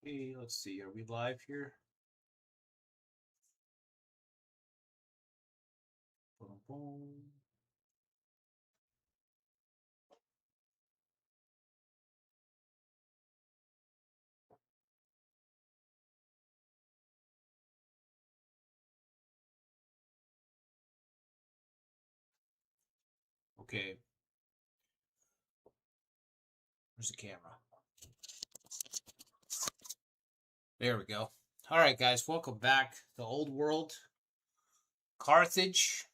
Hey, let's see. Are we live here? Boom, boom. Okay. Where's the camera? There we go. All right, guys. Welcome back to Old World. Carthage.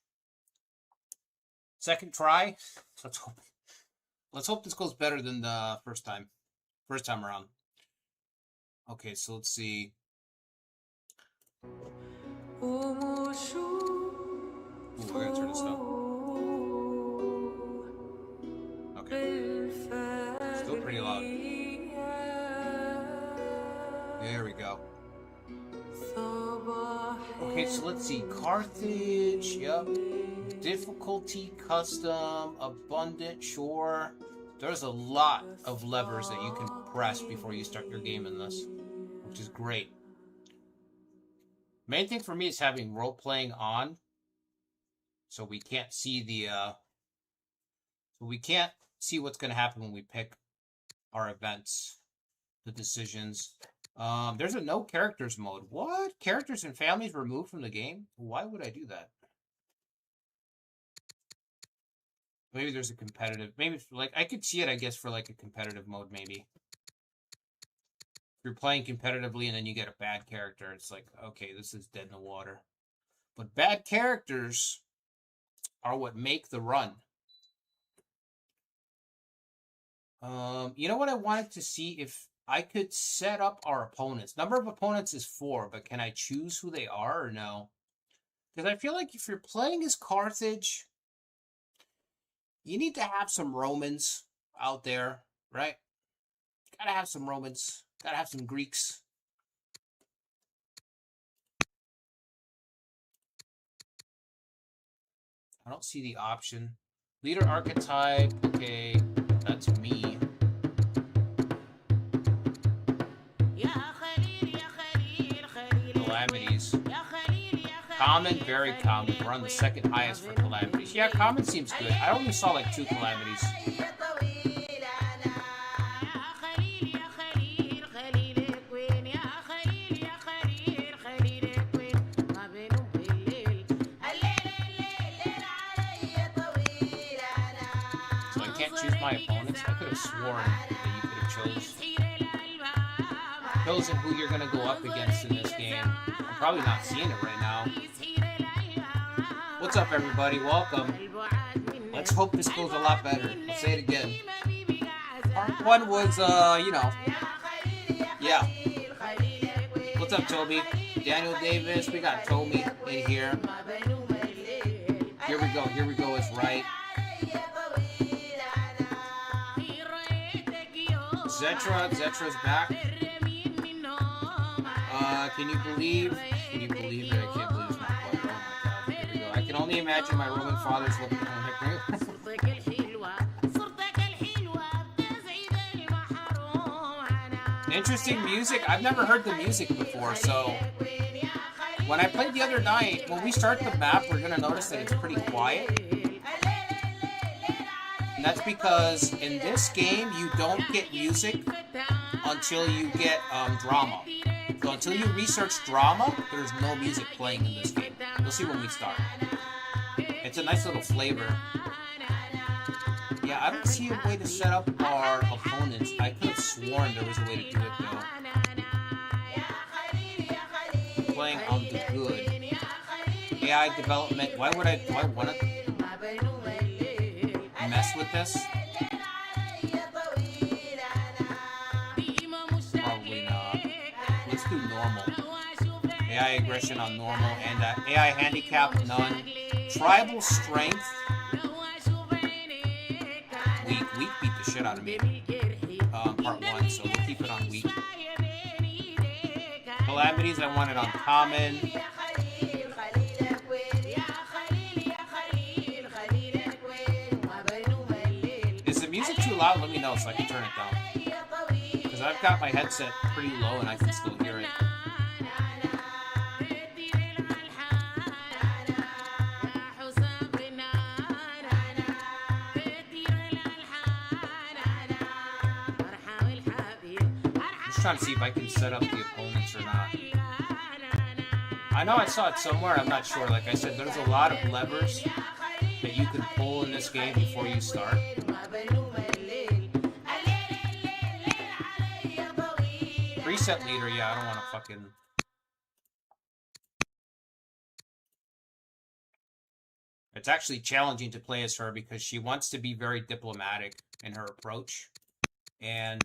Second try. Let's hope this goes better than the first time. First time around. Okay, so let's see. Ooh, we're gonna turn this down. Okay. Still pretty loud. There we go. Okay, so let's see. Carthage, yep. Difficulty, custom, abundant, sure. There's a lot of levers that you can press before you start your game in this, which is great. Main thing for me is having role-playing on, so we can't see what's going to happen when we pick our events, the decisions. There's a no characters mode. What? Characters and families removed from the game? Why would I do that? Maybe there's a competitive, maybe like I could see it, I guess, for like a competitive mode, maybe. If you're playing competitively and then you get a bad character, it's like, okay, this is dead in the water. But bad characters are what make the run. You know what I wanted to see? If I could set up our opponents. Number of opponents is 4, but can I choose who they are or no? Because I feel like if you're playing as Carthage, you need to have some Romans out there, right? Gotta have some Romans. Gotta have some Greeks. I don't see the option. Leader archetype. Okay, that's me. Calamities. Common, very common. We're on the second highest for calamities. Yeah, common seems good. I only saw like 2 calamities. So I can't choose my opponents. I could have sworn that you could have chosen who you're going to go up against in this game. I'm probably not seeing it right now. What's up, everybody? Welcome. Let's hope this goes a lot better. I'll say it again. Part 1 was, yeah. What's up, Toby? Daniel Davis. We got Toby in here. Here we go is right. Zetra's back. Can you believe that? I can't believe it's not quite. Oh my god, here we go. I can only imagine my Roman fathers looking at me. Interesting music. I've never heard the music before, so when I played the other night, when we start the map, we're gonna notice that it's pretty quiet. And that's because in this game, you don't get music until you get drama. So until you research drama, there's no music playing in this game. You'll see when we start. It's a nice little flavor. Yeah, I don't see a way to set up our opponents. I could have sworn there was a way to do it, though. Playing on the good. AI development. Do I want to mess with this? Probably not. Let's do normal. AI aggression on normal, and AI handicap, none. Tribal strength. Weak beat the shit out of me. Part 1, so we'll keep it on weak. Calamities, I want it on common. Is the music too loud? Let me know so I can turn it down. Because I've got my headset pretty low and I can still hear it. Just trying to see if I can set up the opponents or not. I know I saw it somewhere, I'm not sure. Like I said, there's a lot of levers that you can pull in this game before you start. Preset leader, yeah, I don't want to fucking... It's actually challenging to play as her because she wants to be very diplomatic in her approach. And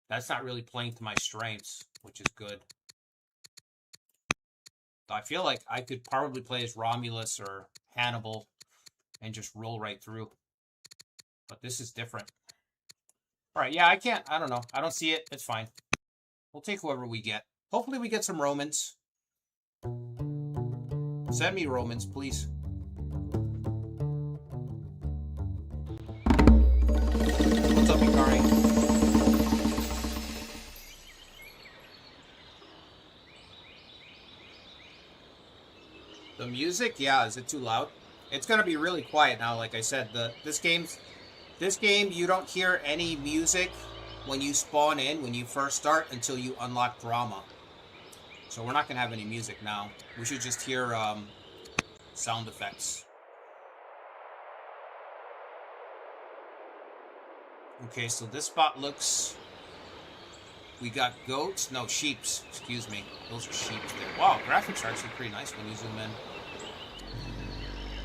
that's not really playing to my strengths, which is good. I feel like I could probably play as Romulus or Hannibal and just roll right through. But this is different. Alright, yeah, I don't know. I don't see it. It's fine. We'll take whoever we get. Hopefully we get some Romans. Send me Romans, please. What's up, Ikari? The music, yeah, is it too loud? It's gonna be really quiet now. Like I said, this game, you don't hear any music when you spawn in, when you first start, until you unlock drama. So we're not gonna have any music now. We should just hear sound effects. Okay, so this spot looks... We got goats. No, sheeps. Excuse me. Those are sheep there. Wow, graphics are actually pretty nice when you zoom in.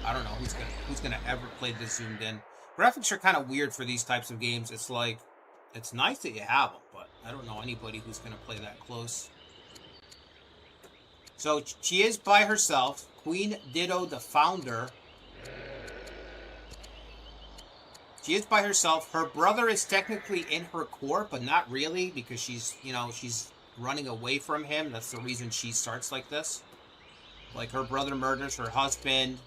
I don't know who's gonna ever play this zoomed in. Graphics are kind of weird for these types of games. It's like, it's nice that you have them, but I don't know anybody who's gonna play that close. So she is by herself. Queen Dido, the founder. She is by herself. Her brother is technically in her court, but not really, because she's, you know, she's running away from him. That's the reason she starts like this. Like, her brother murders her husband,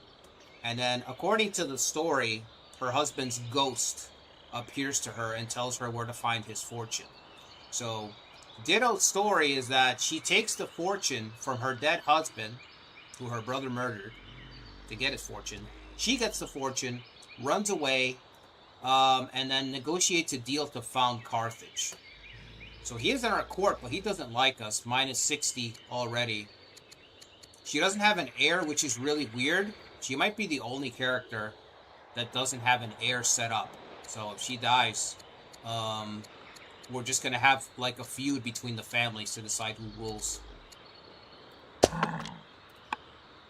and then, according to the story, her husband's ghost appears to her and tells her where to find his fortune. So, Dido's story is that she takes the fortune from her dead husband, who her brother murdered, to get his fortune. She gets the fortune, runs away, and then negotiates a deal to found Carthage. So he is in our court, but he doesn't like us. Minus 60 already. She doesn't have an heir, which is really weird. She might be the only character that doesn't have an heir set up. So if she dies, we're just going to have like a feud between the families to decide who rules.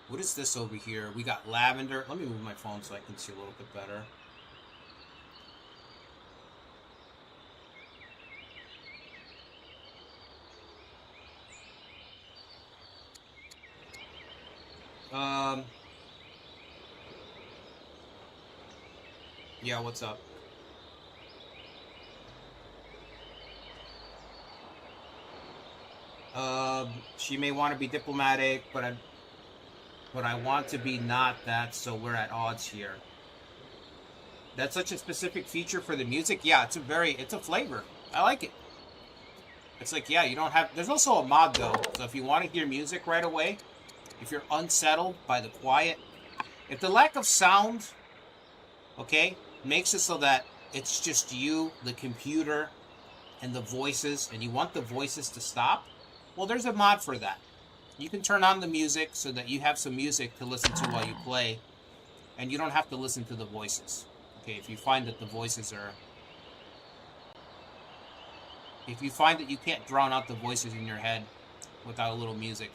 What is this over here? We got lavender. Let me move my phone so I can see a little bit better. Yeah, what's up? She may want to be diplomatic, but I want to be not that, so we're at odds here. That's such a specific feature for the music. Yeah, it's a flavor. I like it. It's like, yeah, you don't have... There's also a mod, though, so if you want to hear music right away, if you're unsettled by the quiet, if the lack of sound, okay, makes it so that it's just you, the computer, and the voices, and you want the voices to stop, well, there's a mod for that. You can turn on the music so that you have some music to listen to while you play, and you don't have to listen to the voices. Okay, if you find that the voices are... If you find that you can't drown out the voices in your head without a little music.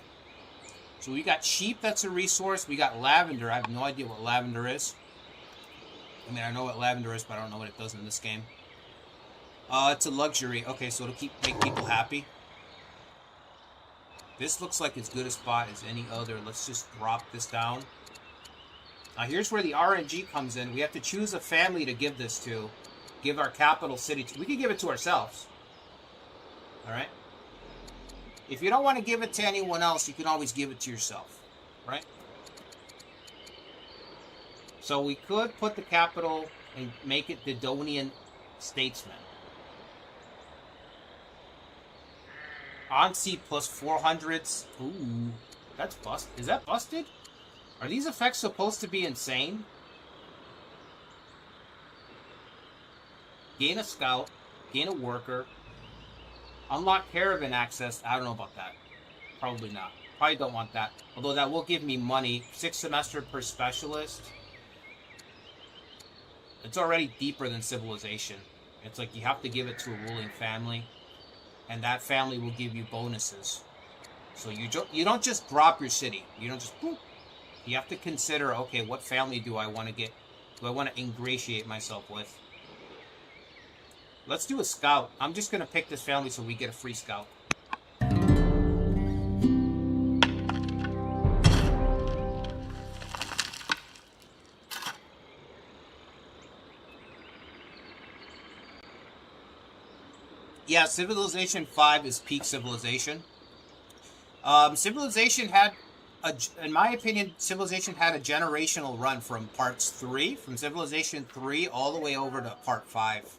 So we got sheep, that's a resource. We got lavender. I have no idea what lavender is. I mean, I know what lavender is, but I don't know what it does in this game. It's a luxury. Okay, so it'll make people happy. This looks like as good a spot as any other. Let's just drop this down. Now here's where the RNG comes in. We have to choose a family to give this to. Give our capital city to. We can give it to ourselves. Alright? If you don't want to give it to anyone else, you can always give it to yourself. Right? So we could put the capital and make it Didonian statesman. On-seat plus 400s. Ooh, that's bust. Is that busted? Are these effects supposed to be insane? Gain a scout, gain a worker, unlock caravan access. I don't know about that. Probably not. Probably don't want that. Although that will give me money. 6 semester per specialist. It's already deeper than civilization. It's like you have to give it to a ruling family, and that family will give you bonuses. So you don't just drop your city. You don't just boop. You have to consider, okay, what family do I want to get? Do I want to ingratiate myself with? Let's do a scout. I'm just going to pick this family so we get a free scout. Yeah, Civilization 5 is peak Civilization. Civilization had, in my opinion, Civilization had a generational run from parts 3, from Civilization 3 all the way over to part 5.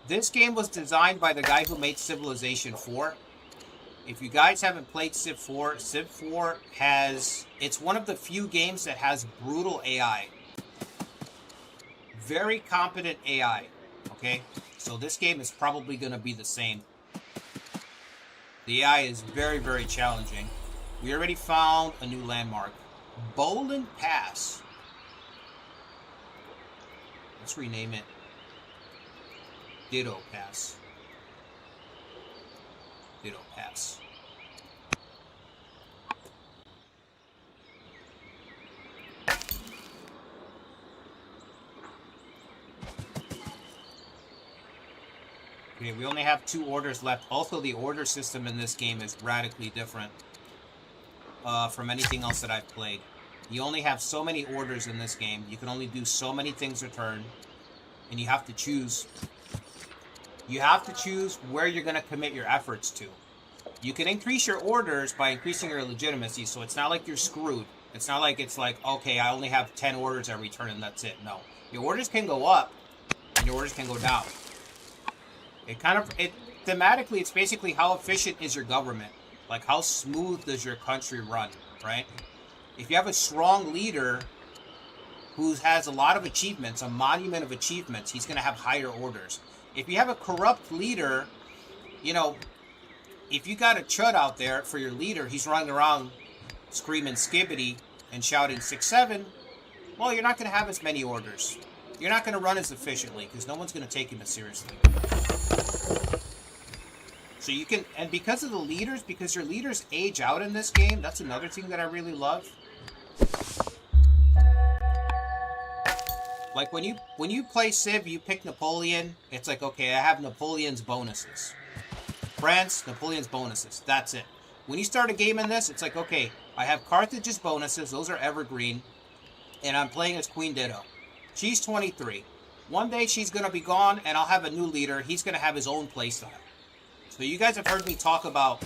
This game was designed by the guy who made Civilization 4. If you guys haven't played Civ 4, Civ 4 has... It's one of the few games that has brutal AI. Very competent AI, okay? So this game is probably going to be the same. The AI is very, very challenging. We already found a new landmark. Boland Pass. Let's rename it. Dido Pass. Dido Pass. Okay, we only have 2 orders left. Also, the order system in this game is radically different from anything else that I've played. You only have so many orders in this game. You can only do so many things a turn. And you have to choose. You have to choose where you're going to commit your efforts to. You can increase your orders by increasing your legitimacy, so it's not like you're screwed. It's not like it's like, okay, I only have 10 orders every turn and that's it. No. Your orders can go up, and your orders can go down. Thematically, it's basically how efficient is your government? Like, how smooth does your country run, right? If you have a strong leader who has a lot of achievements, a monument of achievements, he's going to have higher orders. If you have a corrupt leader, you know, if you got a chud out there for your leader, he's running around screaming skibbity and shouting 6-7, well, you're not going to have as many orders. You're not going to run as efficiently because no one's going to take him as seriously. So you can, and because of the leaders, because your leaders age out in this game, that's another thing that I really love. Like when you play Civ, you pick Napoleon, it's like, okay, I have Napoleon's bonuses. France, Napoleon's bonuses. That's it. When you start a game in this, it's like, okay, I have Carthage's bonuses, those are evergreen, and I'm playing as Queen Dido. She's 23. One day she's going to be gone, and I'll have a new leader. He's going to have his own playstyle. So you guys have heard me talk about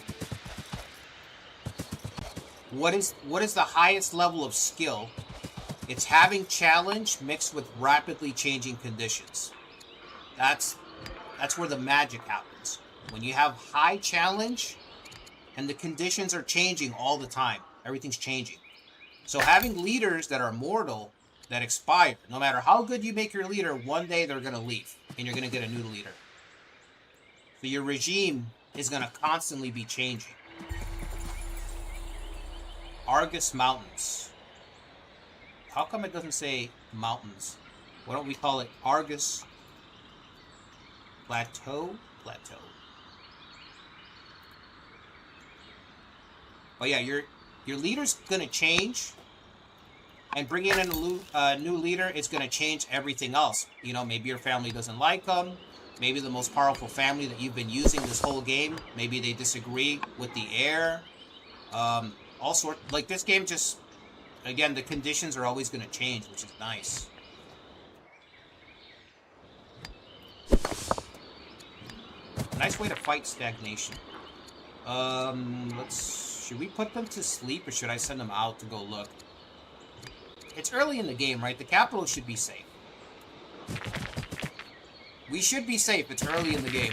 what is the highest level of skill. It's having challenge mixed with rapidly changing conditions. That's where the magic happens. When you have high challenge and the conditions are changing all the time. Everything's changing. So having leaders that are mortal, that expire, no matter how good you make your leader, one day they're going to leave and you're going to get a new leader. So your regime is going to constantly be changing. Argus Mountains. How come it doesn't say mountains? Why don't we call it Argus Plateau? Plateau. Oh yeah, your leader's going to change. And bringing in a new leader, it's going to change everything else. You know, maybe your family doesn't like them. Maybe the most powerful family that you've been using this whole game, maybe they disagree with the heir. All sorts. Like, this game just, again, the conditions are always going to change, which is nice. Nice way to fight stagnation. Should we put them to sleep, or should I send them out to go look? It's early in the game, right? The capital should be safe. We should be safe. It's early in the game.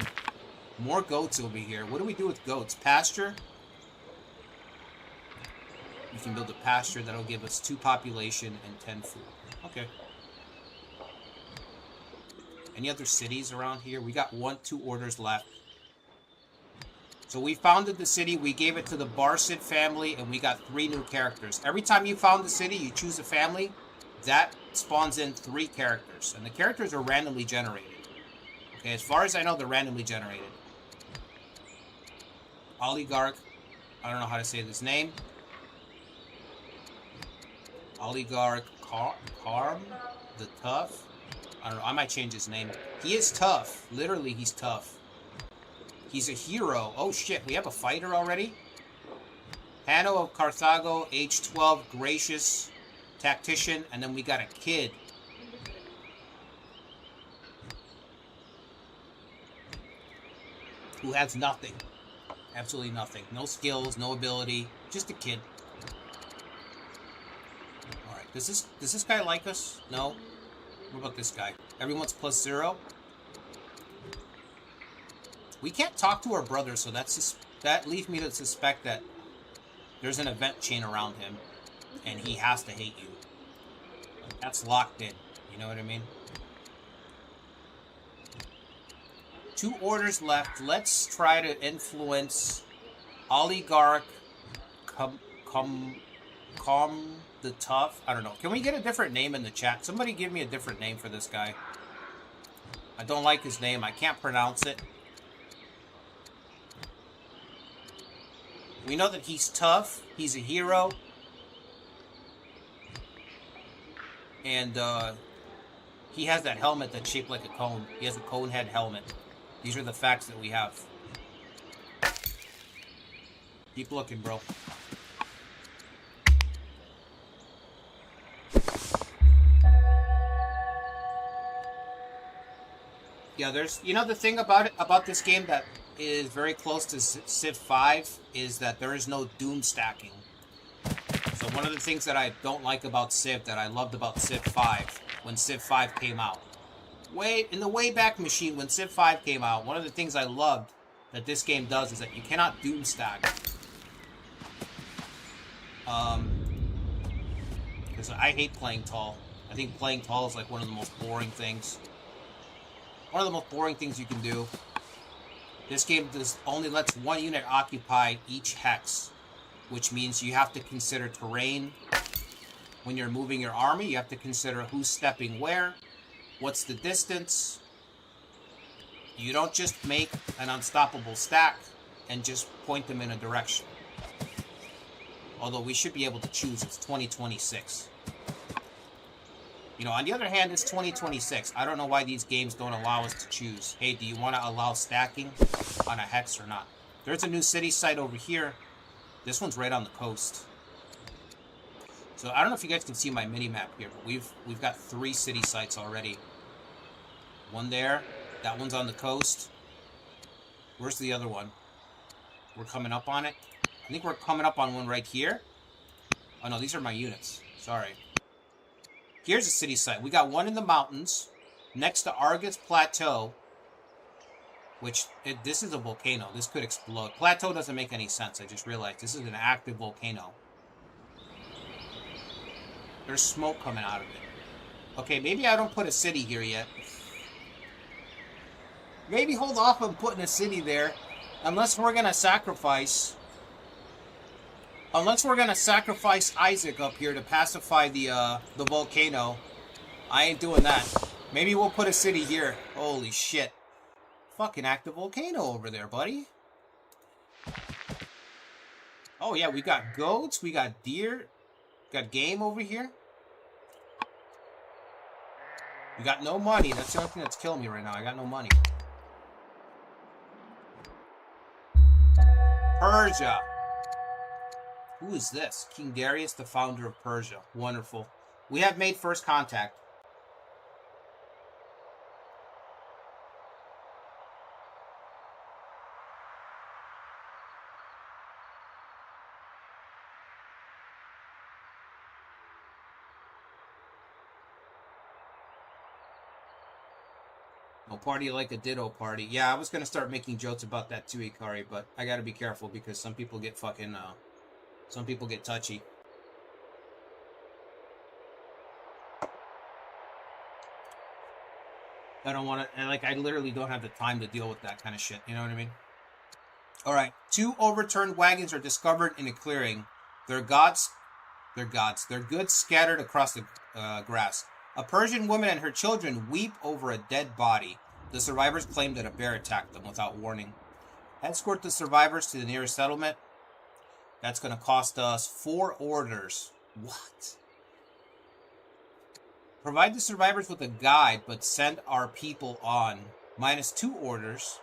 More goats over here. What do we do with goats? Pasture? We can build a pasture that'll give us 2 population and 10 food. Okay. Any other cities around here? We got 2 orders left. So we founded the city, we gave it to the Barsid family, and we got 3 new characters. Every time you found the city, you choose a family, that spawns in 3 characters. And the characters are randomly generated. Okay, as far as I know, they're randomly generated. Oligarch, I don't know how to say this name. Oligarch Karm, the Tough. I don't know, I might change his name. He is tough. Literally, he's tough. He's a hero. Oh shit, we have a fighter already? Hanno of Carthago, age 12, gracious, tactician, and then we got a kid. Who has nothing. Absolutely nothing. No skills, no ability. Just a kid. Alright, does this guy like us? No? What about this guy? Everyone's +0? We can't talk to our brother, so that leads me to suspect that there's an event chain around him, and he has to hate you. That's locked in. You know what I mean? 2 orders left. Let's try to influence Oligarch the Tough. I don't know. Can we get a different name in the chat? Somebody give me a different name for this guy. I don't like his name. I can't pronounce it. We know that he's tough. He's a hero. And he has that helmet that's shaped like a cone. He has a cone head helmet. These are the facts that we have. Keep looking, bro. Yeah, there's... You know the thing about this game that is very close to Civ 5 is that there is no doom stacking. So one of the things that I don't like about Civ that I loved about Civ 5 when Civ 5 came out. In the Wayback Machine, when Civ 5 came out, one of the things I loved that this game does is that you cannot doom stack. Because I hate playing tall. I think playing tall is like one of the most boring things. One of the most boring things you can do. This game only lets 1 unit occupy each hex, which means you have to consider terrain. When you're moving your army, you have to consider who's stepping where, what's the distance. You don't just make an unstoppable stack and just point them in a direction. Although we should be able to choose. It's 2026. You know, on the other hand, it's 2026. I don't know why these games don't allow us to choose. Hey, do you want to allow stacking on a hex or not? There's a new city site over here. This one's right on the coast. So I don't know if you guys can see my mini-map here, but we've got 3 city sites already. One there. That one's on the coast. Where's the other one? We're coming up on it. I think we're coming up on one right here. Oh no, these are my units. Sorry. Here's a city site. We got one in the mountains, next to Argus Plateau, which, this is a volcano. This could explode. Plateau doesn't make any sense. I just realized this is an active volcano. There's smoke coming out of it. Okay, maybe I don't put a city here yet. Maybe hold off on putting a city there, unless we're going to sacrifice... Unless we're going to sacrifice Isaac up here to pacify the volcano. I ain't doing that. Maybe we'll put a city here. Holy shit. Fucking active volcano over there, buddy. Oh yeah, we got goats, we got deer, got game over here. We got no money. That's the only thing that's killing me right now. I got no money. Persia. Who is this? King Darius, the founder of Persia. Wonderful. We have made first contact. Oh, party like a Ditto party. Yeah, I was gonna start making jokes about that too, Ikari, but I gotta be careful because some people get fucking, some people get touchy. I don't want to, like, I literally don't have the time to deal with that kind of shit, you know what I mean? Alright, 2 overturned wagons are discovered in a clearing. Their goods scattered across the grass. A Persian woman and her children weep over a dead body. The survivors claim that a bear attacked them without warning. Escort the survivors to the nearest settlement. That's going to cost us 4 orders. What? Provide the survivors with a guide, but send our people on. Minus 2 orders.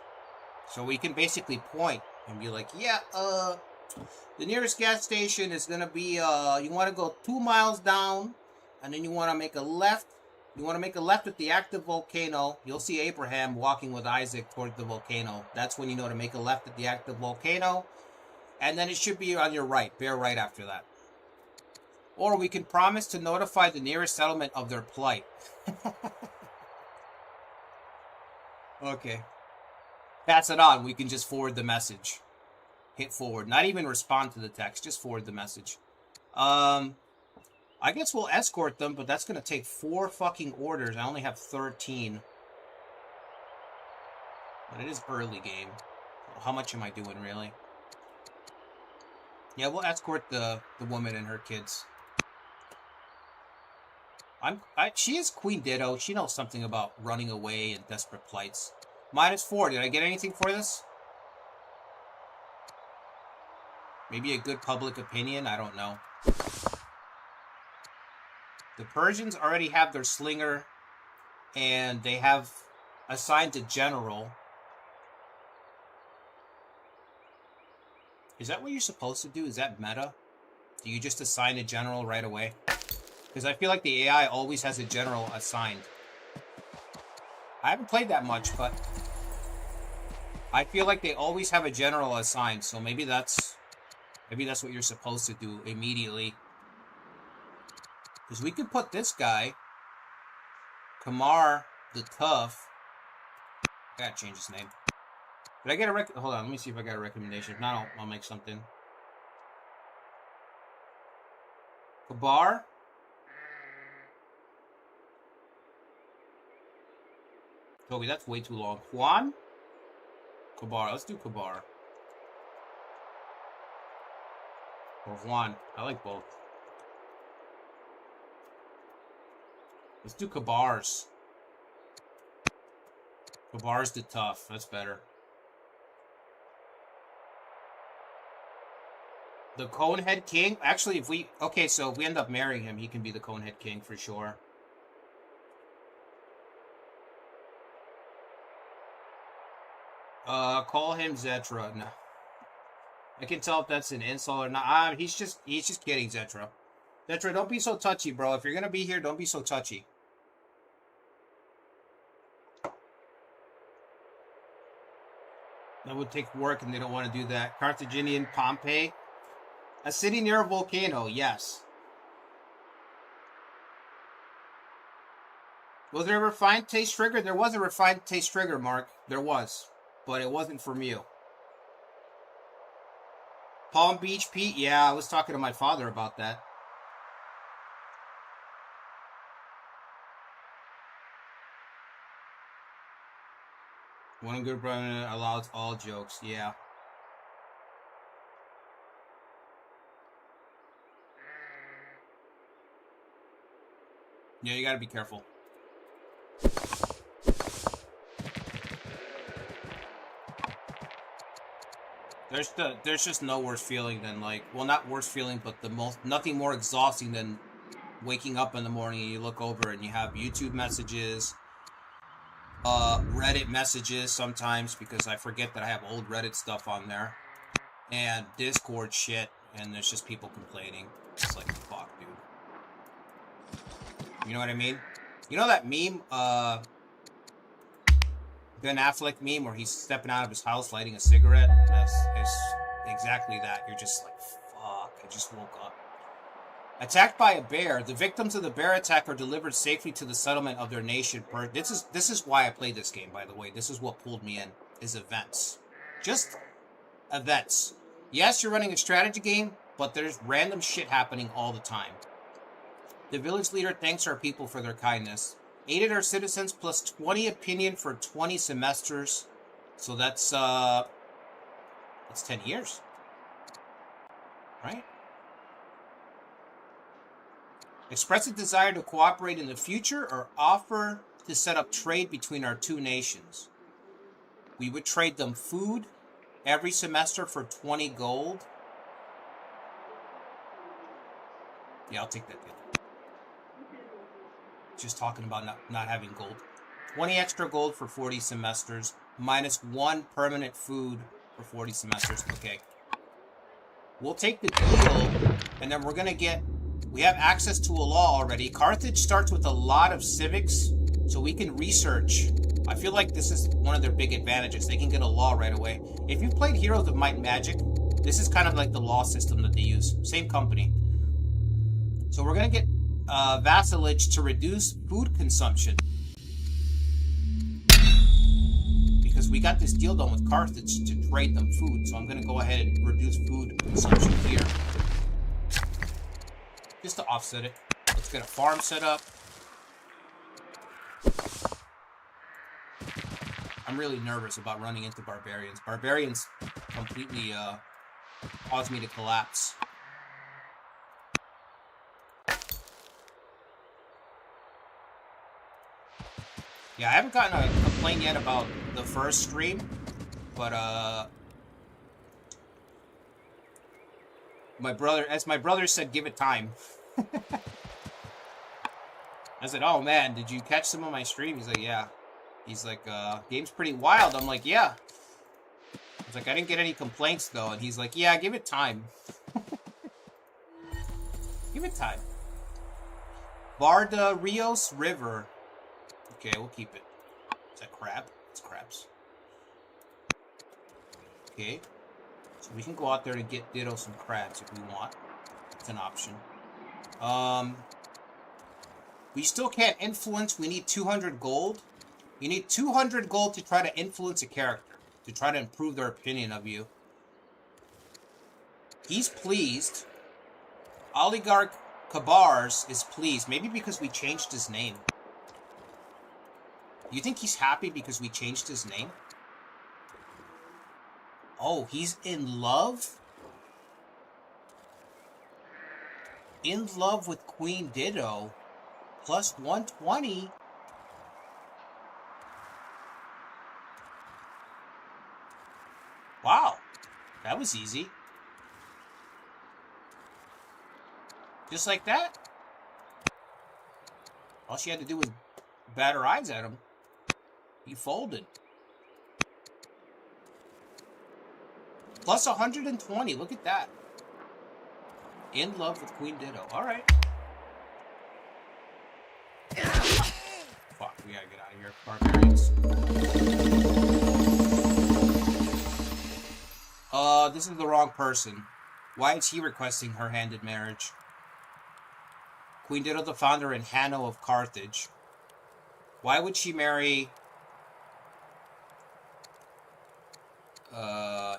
So we can basically point and be like, yeah, the nearest gas station is going to be, you want to go 2 miles down, and then you want to make a left. You want to make a left at the active volcano. You'll see Abraham walking with Isaac toward the volcano. That's when you know to make a left at the active volcano. And then it should be on your right. Bear right after that. Or we can promise to notify the nearest settlement of their plight. Okay. Pass it on. We can just forward the message. Hit forward. Not even respond to the text. Just forward the message. I guess we'll escort them, but that's going to take 4 fucking orders. I only have 13. But it is early game. How much am I doing, really? Yeah, we'll escort the woman and her kids. She is Queen Ditto. She knows something about running away and desperate plights. Minus 4. Did I get anything for this? Maybe a good public opinion? I don't know. The Persians already have their slinger, and they have assigned a general. Is that what you're supposed to do? Is that meta? Do you just assign a general right away? Because I feel like the AI always has a general assigned. I haven't played that much, but I feel like they always have a general assigned, so maybe that's what you're supposed to do immediately. Because we could put this guy, Kamar the Tough. I gotta change his name. Did I get a hold on, let me see if I got a recommendation. If not, I'll make something. Kabar? Toby, that's way too long. Juan? Kabar. Let's do Kabar. Or Juan. I like both. Let's do Kabar's. Kabar's the Tough. That's better. The Conehead King? Actually, if we... Okay, so if we end up marrying him, he can be the Conehead King for sure. Call him Zetra. No. I can tell if that's an insult or not. He's just kidding, Zetra. Zetra, don't be so touchy, bro. If you're gonna be here, don't be so touchy. That would take work, and they don't want to do that. Carthaginian Pompeii. A city near a volcano, yes. Was there a refined taste trigger? There was a refined taste trigger, Mark. There was. But it wasn't from you. Palm Beach Pete? Yeah, I was talking to my father about that. One good brother allows all jokes. Yeah. Yeah, you gotta be careful. There's just no worse feeling than, like, well, not worse feeling, but nothing more exhausting than waking up in the morning and you look over and you have YouTube messages, Reddit messages sometimes, because I forget that I have old Reddit stuff on there, and Discord shit, and there's just people complaining. It's like, fuck, dude. You know what I mean? You know that meme, Ben Affleck meme where he's stepping out of his house lighting a cigarette? It's exactly that. You're just like, fuck, I just woke up. Attacked by a bear, the victims of the bear attack are delivered safely to the settlement of their nation. This is why I played this game, by the way. This is what pulled me in, is events. Just events. Yes, you're running a strategy game, but there's random shit happening all the time. The village leader thanks our people for their kindness. Aided our citizens plus 20 opinion for 20 semesters. So that's 10 years. Right? Express a desire to cooperate in the future or offer to set up trade between our two nations. We would trade them food every semester for 20 gold. Yeah, I'll take that deal. Just talking about not having gold. 20 extra gold for 40 semesters, minus 1 permanent food for 40 semesters. Okay. We'll take the deal, and then we're going to get... We have access to a law already. Carthage starts with a lot of civics, so we can research. I feel like this is one of their big advantages. They can get a law right away. If you've played Heroes of Might and Magic, this is kind of like the law system that they use. Same company. So we're going to get vassalage to reduce food consumption. Because we got this deal done with Carthage to trade them food. So I'm going to go ahead and reduce food consumption here. Just to offset it. Let's get a farm set up. I'm really nervous about running into barbarians. Barbarians completely cause me to collapse. Yeah, I haven't gotten a complaint yet about the first stream, but my brother said, give it time. I said, oh man, did you catch some of my stream? He's like, yeah. He's like, game's pretty wild. I'm like, yeah. I was like, I didn't get any complaints though. And he's like, yeah, give it time. Give it time. Varda Rios River. Okay, we'll keep it. Is that crab? It's crabs. Okay. So we can go out there and get Didos some crabs if we want. It's an option. We still can't influence. We need 200 gold. You need 200 gold to try to influence a character. To try to improve their opinion of you. He's pleased. Oligarch Kabars is pleased. Maybe because we changed his name. You think he's happy because we changed his name? Oh, he's in love? In love with Queen Dido. Plus 120. Wow. That was easy. Just like that? All she had to do was bat her eyes at him. He folded. Plus 120. Look at that. In love with Queen Ditto. Alright. Fuck, we gotta get out of here. Barbarians. This is the wrong person. Why is he requesting her hand in marriage? Queen Ditto, the founder and Hanno of Carthage. Why would she marry...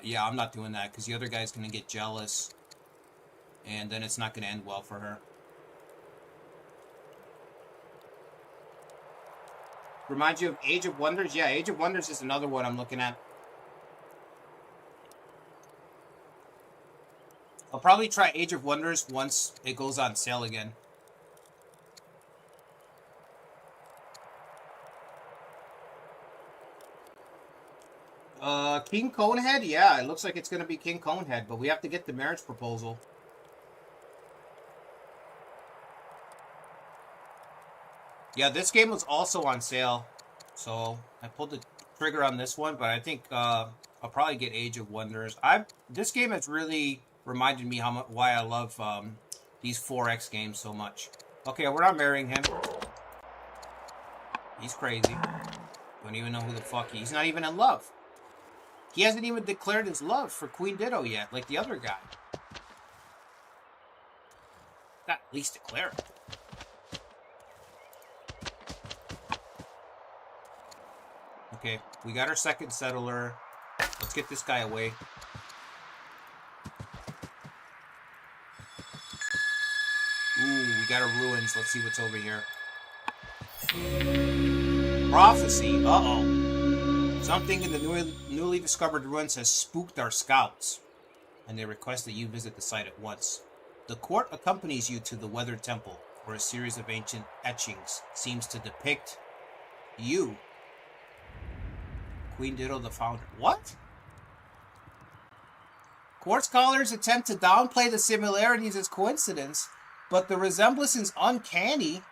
yeah, I'm not doing that, because the other guy's going to get jealous. And then it's not going to end well for her. Reminds you of Age of Wonders? Yeah, Age of Wonders is another one I'm looking at. I'll probably try Age of Wonders once it goes on sale again. King Conehead? Yeah, it looks like it's going to be King Conehead, but we have to get the marriage proposal. Yeah, this game was also on sale, so I pulled the trigger on this one, but I think I'll probably get Age of Wonders. This game has really reminded me why I love these 4X games so much. Okay, we're not marrying him. He's crazy. Don't even know who the fuck he's not even in love. He hasn't even declared his love for Queen Ditto yet, like the other guy. At least declare it. Okay, we got our second settler. Let's get this guy away. Ooh, we got our ruins. Let's see what's over here. Prophecy. Uh-oh. Something in the newly discovered ruins has spooked our scouts, and they request that you visit the site at once. The court accompanies you to the Weathered Temple, where a series of ancient etchings seems to depict you, Queen Dido the Founder. What? Court scholars attempt to downplay the similarities as coincidence, but the resemblance is uncanny.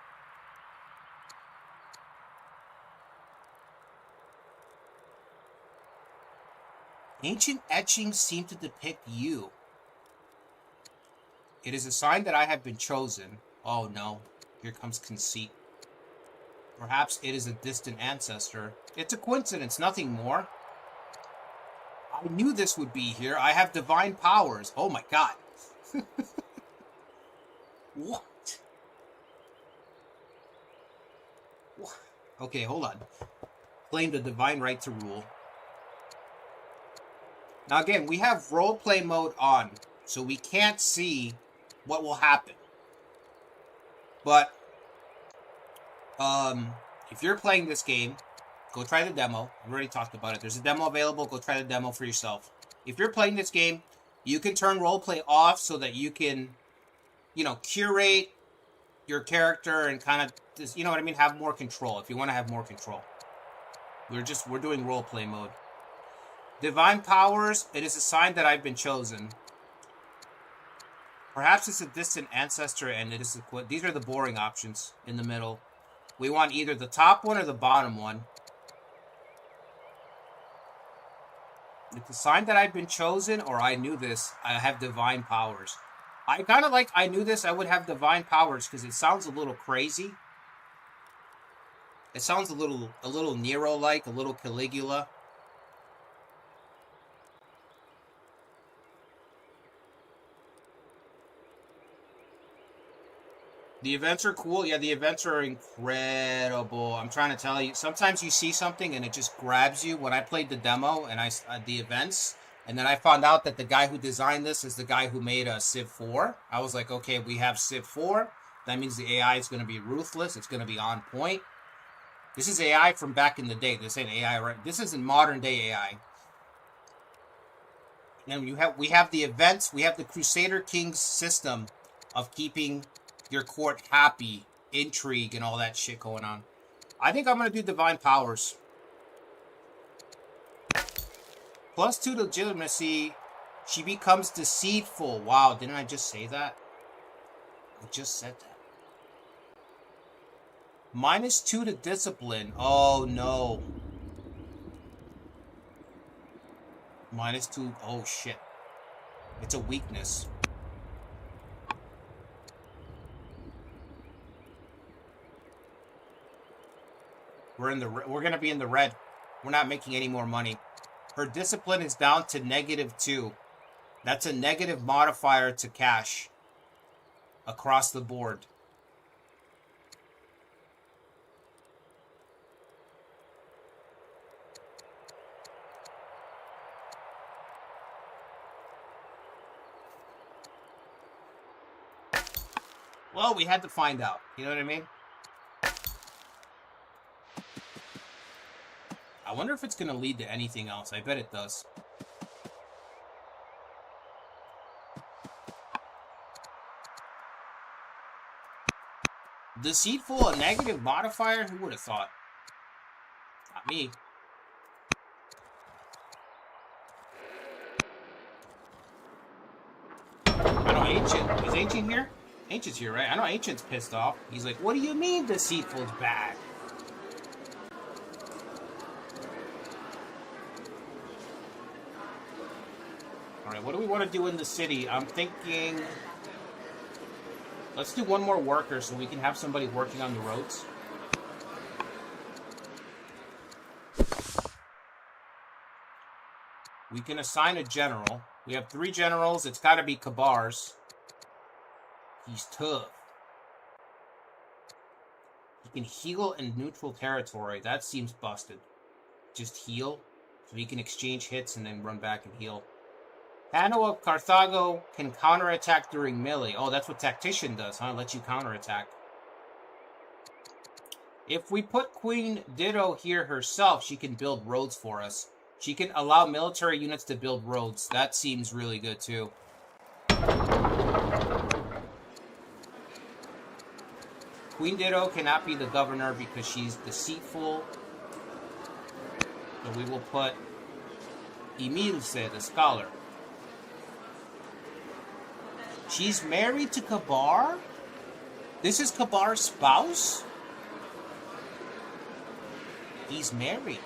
Ancient etchings seem to depict you. It is a sign that I have been chosen. Oh no, here comes conceit. Perhaps it is a distant ancestor. It's a coincidence, nothing more. I knew this would be here. I have divine powers. Oh my god. What? What? Okay, hold on. Claim the divine right to rule. Now again, we have roleplay mode on, so we can't see what will happen. But, if you're playing this game, go try the demo. I've already talked about it. There's a demo available. Go try the demo for yourself. If you're playing this game, you can turn roleplay off so that you can, you know, curate your character and kind of, just, you know what I mean, have more control. If you want to have more control. We're doing roleplay mode. Divine powers, it is a sign that I've been chosen. Perhaps it's a distant ancestor, and it is these are the boring options in the middle. We want either the top one or the bottom one. It's a sign that I've been chosen, or I knew this. I have divine powers. I kind of like I knew this. I would have divine powers because it sounds a little crazy. It sounds a little Nero-like, a little Caligula. The events are cool. Yeah, the events are incredible. I'm trying to tell you. Sometimes you see something and it just grabs you. When I played the demo and the events, and then I found out that the guy who designed this is the guy who made Civ 4. I was like, okay, we have Civ 4. That means the AI is going to be ruthless. It's going to be on point. This is AI from back in the day. This ain't AI, right? This isn't modern day AI. And we have the events. We have the Crusader Kings system of keeping your court happy, intrigue, and all that shit going on. I think I'm going to do divine powers. +2 legitimacy. She becomes deceitful. Wow, didn't I just say that? I just said that. -2 to discipline. Oh no. -2. Oh shit. It's a weakness. We're going to be in the red. We're not making any more money. Her discipline is down to -2. That's a negative modifier to cash across the board. Well, we had to find out. You know what I mean? I wonder if it's going to lead to anything else. I bet it does. Deceitful, a negative modifier? Who would have thought? Not me. I know Ancient. Is Ancient here? Ancient's here, right? I know Ancient's pissed off. He's like, what do you mean Deceitful's bad? Alright, what do we want to do in the city? I'm thinking... Let's do one more worker so we can have somebody working on the roads. We can assign a general. We have 3 generals. It's got to be Kabars. He's tough. He can heal in neutral territory. That seems busted. Just heal. So he can exchange hits and then run back and heal. Hanno of Carthago can counterattack during melee. Oh, that's what Tactician does, huh? Lets you counterattack. If we put Queen Dido here herself, she can build roads for us. She can allow military units to build roads. That seems really good, too. Queen Dido cannot be the governor because she's deceitful. So we will put Emilce, the scholar. She's married to Kabar? This is Kabar's spouse? He's married.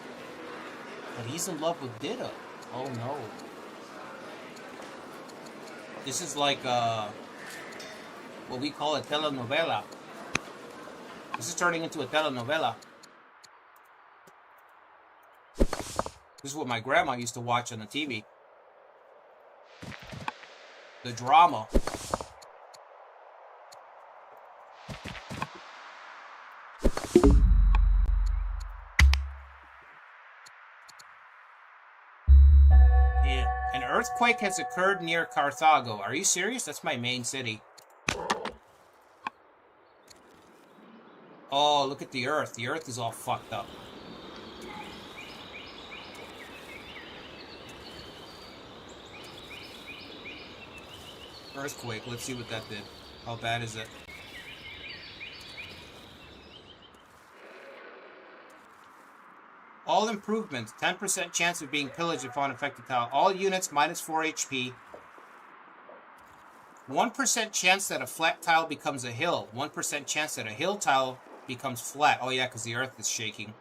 But he's in love with Dido. Oh no. This is like what we call a telenovela. This is turning into a telenovela. This is what my grandma used to watch on the TV. The drama. Yeah. An earthquake has occurred near Carthago. Are you serious? That's my main city. Oh, look at the earth. The earth is all fucked up. Earthquake. Let's see what that did. How bad is it? All improvements. 10% chance of being pillaged if on affected tile. All units minus 4 HP. 1% chance that a flat tile becomes a hill. 1% chance that a hill tile becomes flat. Oh yeah, because the earth is shaking.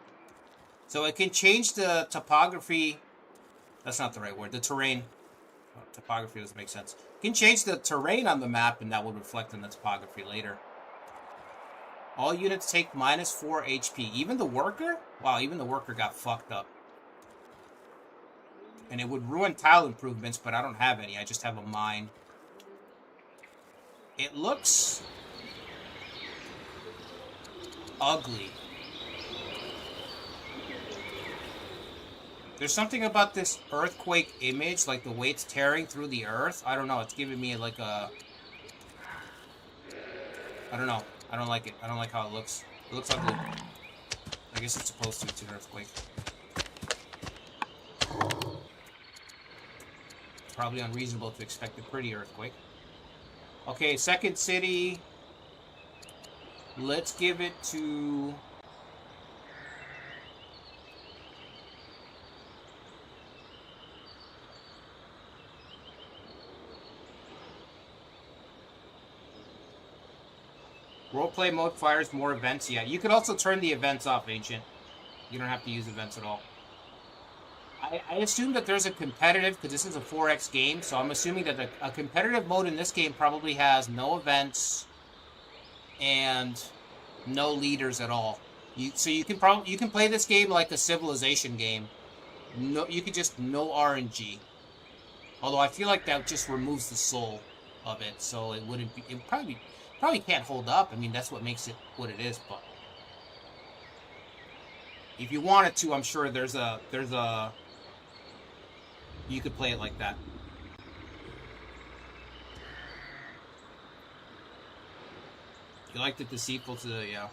So it can change the topography. That's not the right word. The terrain. Oh, topography doesn't make sense. You can change the terrain on the map, and that will reflect on the topography later. All units take minus 4 HP. Even the worker? Wow, even the worker got fucked up. And it would ruin tile improvements, but I don't have any. I just have a mine. It looks ugly. There's something about this earthquake image, like the way it's tearing through the earth. I don't know. It's giving me like a... I don't know. I don't like it. I don't like how it looks. It looks ugly. I guess it's supposed to. It's an earthquake. Probably unreasonable to expect a pretty earthquake. Okay, second city. Let's give it to... Roleplay mode fires more events. Yeah, you could also turn the events off, Ancient. You don't have to use events at all. I assume that there's a competitive, because this is a 4X game, so I'm assuming that a competitive mode in this game probably has no events and no leaders at all. So you can play this game like a Civilization game. No, you could just no RNG. Although I feel like that just removes the soul of it, so it wouldn't be. It probably can't hold up. I mean, that's what makes it what it is. But if you wanted to, I'm sure there's a you could play it like that. You liked it deceitful to the, yeah.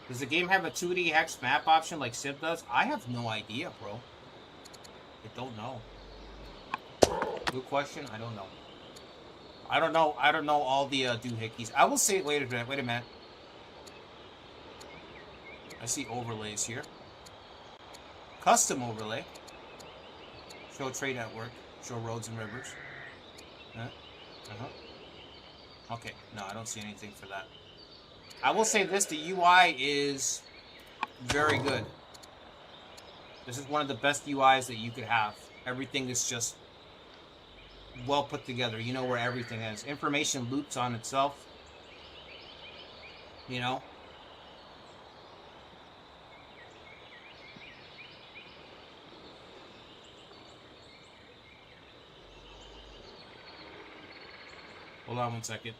Does the game have a 2D hex map option like Civ does? I have no idea, bro. I don't know. Good question. I don't know. I don't know all the doohickeys. I will say, wait a minute. I see overlays here. Custom overlay. Show trade network. Show roads and rivers. Okay, no, I don't see anything for that. I will say this, the UI is very good. This is one of the best UIs that you could have. Everything is just well put together. You know where everything is. Information loops on itself. You know? Hold on one second.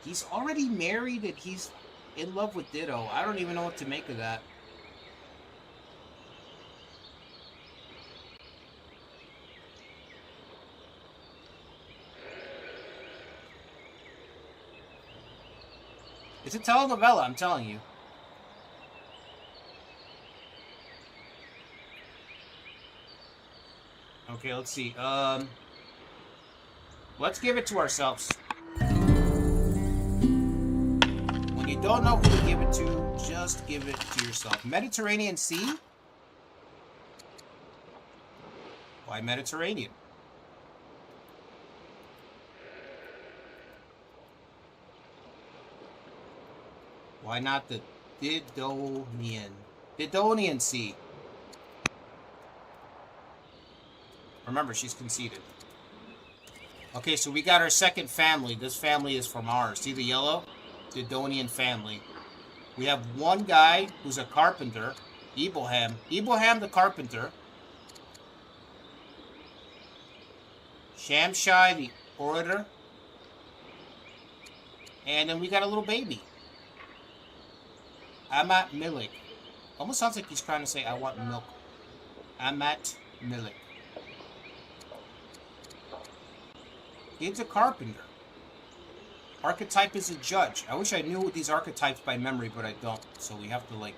He's already married and he's in love with Ditto. I don't even know what to make of that. It's a telenovela, I'm telling you. Okay, let's see. Let's give it to ourselves. When you don't know who to give it to, just give it to yourself. Mediterranean Sea? Why Mediterranean? Why not the Didonian Sea? Remember, she's conceited. Okay, so we got our second family. This family is from ours. See the yellow? Didonian family. We have one guy who's a carpenter. Ibrahim. Ibrahim the carpenter. Shamshai the orator. And then we got a little baby. Amat Milik. Almost sounds like he's trying to say, I want milk. Amat Milik. He's a carpenter. Archetype is a judge. I wish I knew these archetypes by memory, but I don't. So we have to, like,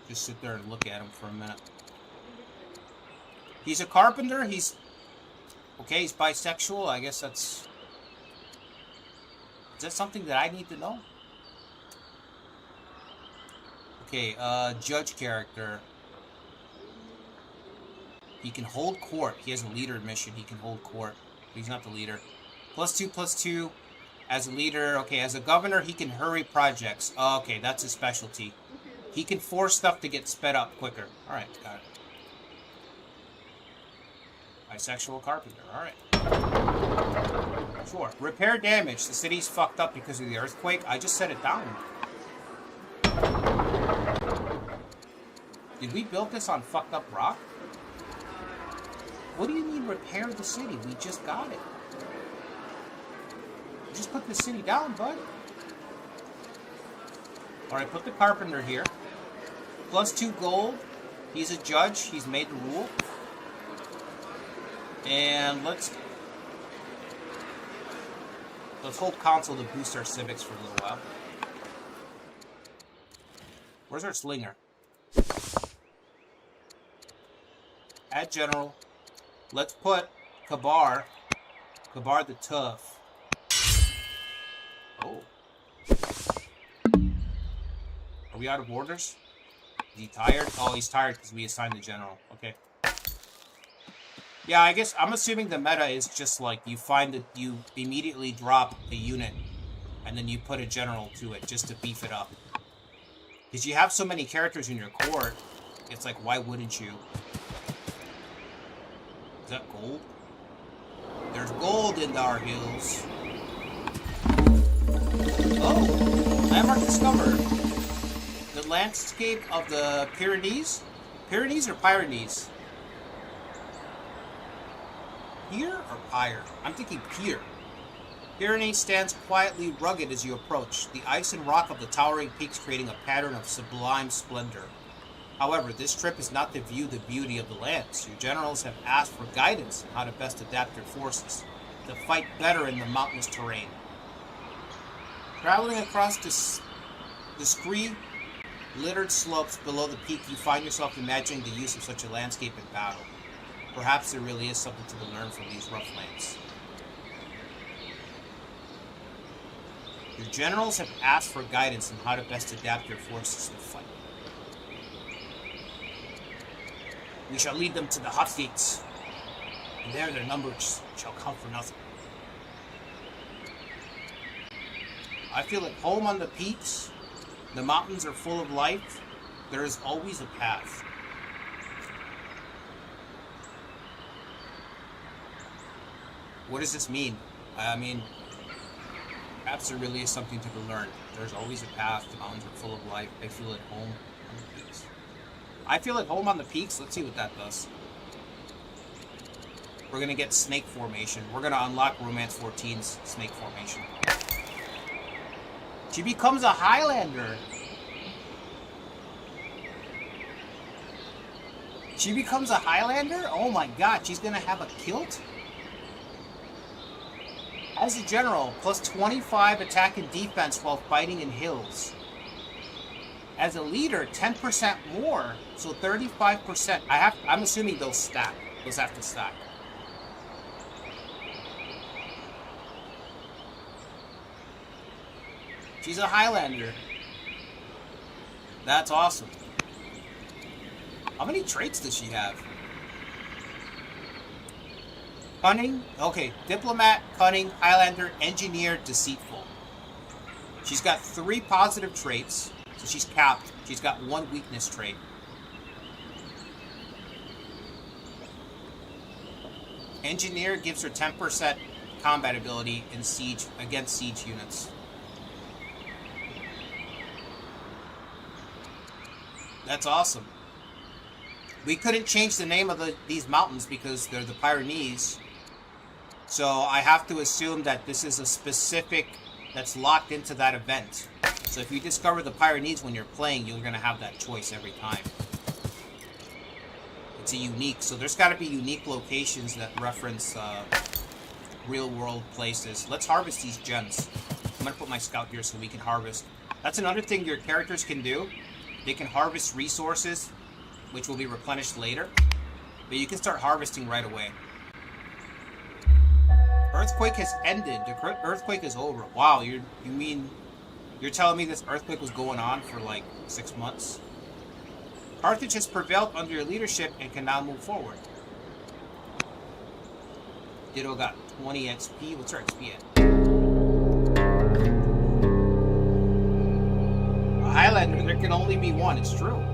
just sit there and look at him for a minute. He's a carpenter. He's... Okay, he's bisexual. I guess that's... Is that something that I need to know? Okay, judge character. He can hold court. He has a leader mission. He can hold court. But he's not the leader. +2/+2. As a leader, okay, as a governor, he can hurry projects. Oh, okay, that's his specialty. He can force stuff to get sped up quicker. Alright, got it. Bisexual carpenter, alright. Sure. Repair damage. The city's fucked up because of the earthquake. I just set it down. Did we build this on fucked up rock? What do you mean repair the city? We just got it. Just put the city down, bud. Alright, put the carpenter here. +2 gold. He's a judge. He's made the rule. And let's hold council to boost our civics for a little while. Where's our slinger? Add general. Let's put Kabar the tough. Oh. Are we out of orders? Is he tired? Oh, he's tired because we assigned the general. Okay. Yeah, I guess I'm assuming the meta is just like you find that you immediately drop a unit and then you put a general to it just to beef it up. Because you have so many characters in your court, it's like, why wouldn't you? Is that gold? There's gold in our hills. Oh, landmark discovered. The landscape of the Pyrenees? Pyrenees or Pyrenees? Pier or Pyre? I'm thinking Pier. Pyrenees stands quietly rugged as you approach, the ice and rock of the towering peaks creating a pattern of sublime splendor. However, this trip is not to view the beauty of the lands. Your generals have asked for guidance on how to best adapt your forces to fight better in the mountainous terrain. Traveling across the scree littered slopes below the peak, you find yourself imagining the use of such a landscape in battle. Perhaps there really is something to be learned from these rough lands. Your generals have asked for guidance on how to best adapt your forces to the fight. We shall lead them to the hot gates, and there their numbers shall come for nothing. I feel at home on the peaks. The mountains are full of life. There is always a path. What does this mean? I mean, perhaps there really is something to be learned. There's always a path. The mountains are full of life. I feel at home on the peaks. I feel at home on the peaks. Let's see what that does. We're going to get snake formation. We're going to unlock Romance 14's snake formation. She becomes a Highlander. She becomes a Highlander? Oh my god, she's gonna have a kilt? As a general, plus 25 attack and defense while fighting in hills. As a leader, 10% more, so 35%. I'm assuming those stack. Those have to stack. She's a Highlander. That's awesome. How many traits does she have? Cunning? Okay, Diplomat, Cunning, Highlander, Engineer, Deceitful. She's got 3 positive traits, so she's capped. She's got 1 weakness trait. Engineer gives her 10% combat ability in siege against siege units. That's awesome. We couldn't change the name of these mountains because they're the Pyrenees. So I have to assume that this is a specific that's locked into that event. So if you discover the Pyrenees when you're playing, you're going to have that choice every time. It's a unique, so there's got to be unique locations that reference real world places. Let's harvest these gems. I'm going to put my scout here so we can harvest. That's another thing your characters can do. They can harvest resources, which will be replenished later. But you can start harvesting right away. Earthquake has ended. The earthquake is over. Wow, you mean you're telling me this earthquake was going on for like 6 months? Carthage has prevailed under your leadership and can now move forward. Dido got 20 XP. What's her XP at? A Highlander, there can only be one. It's true.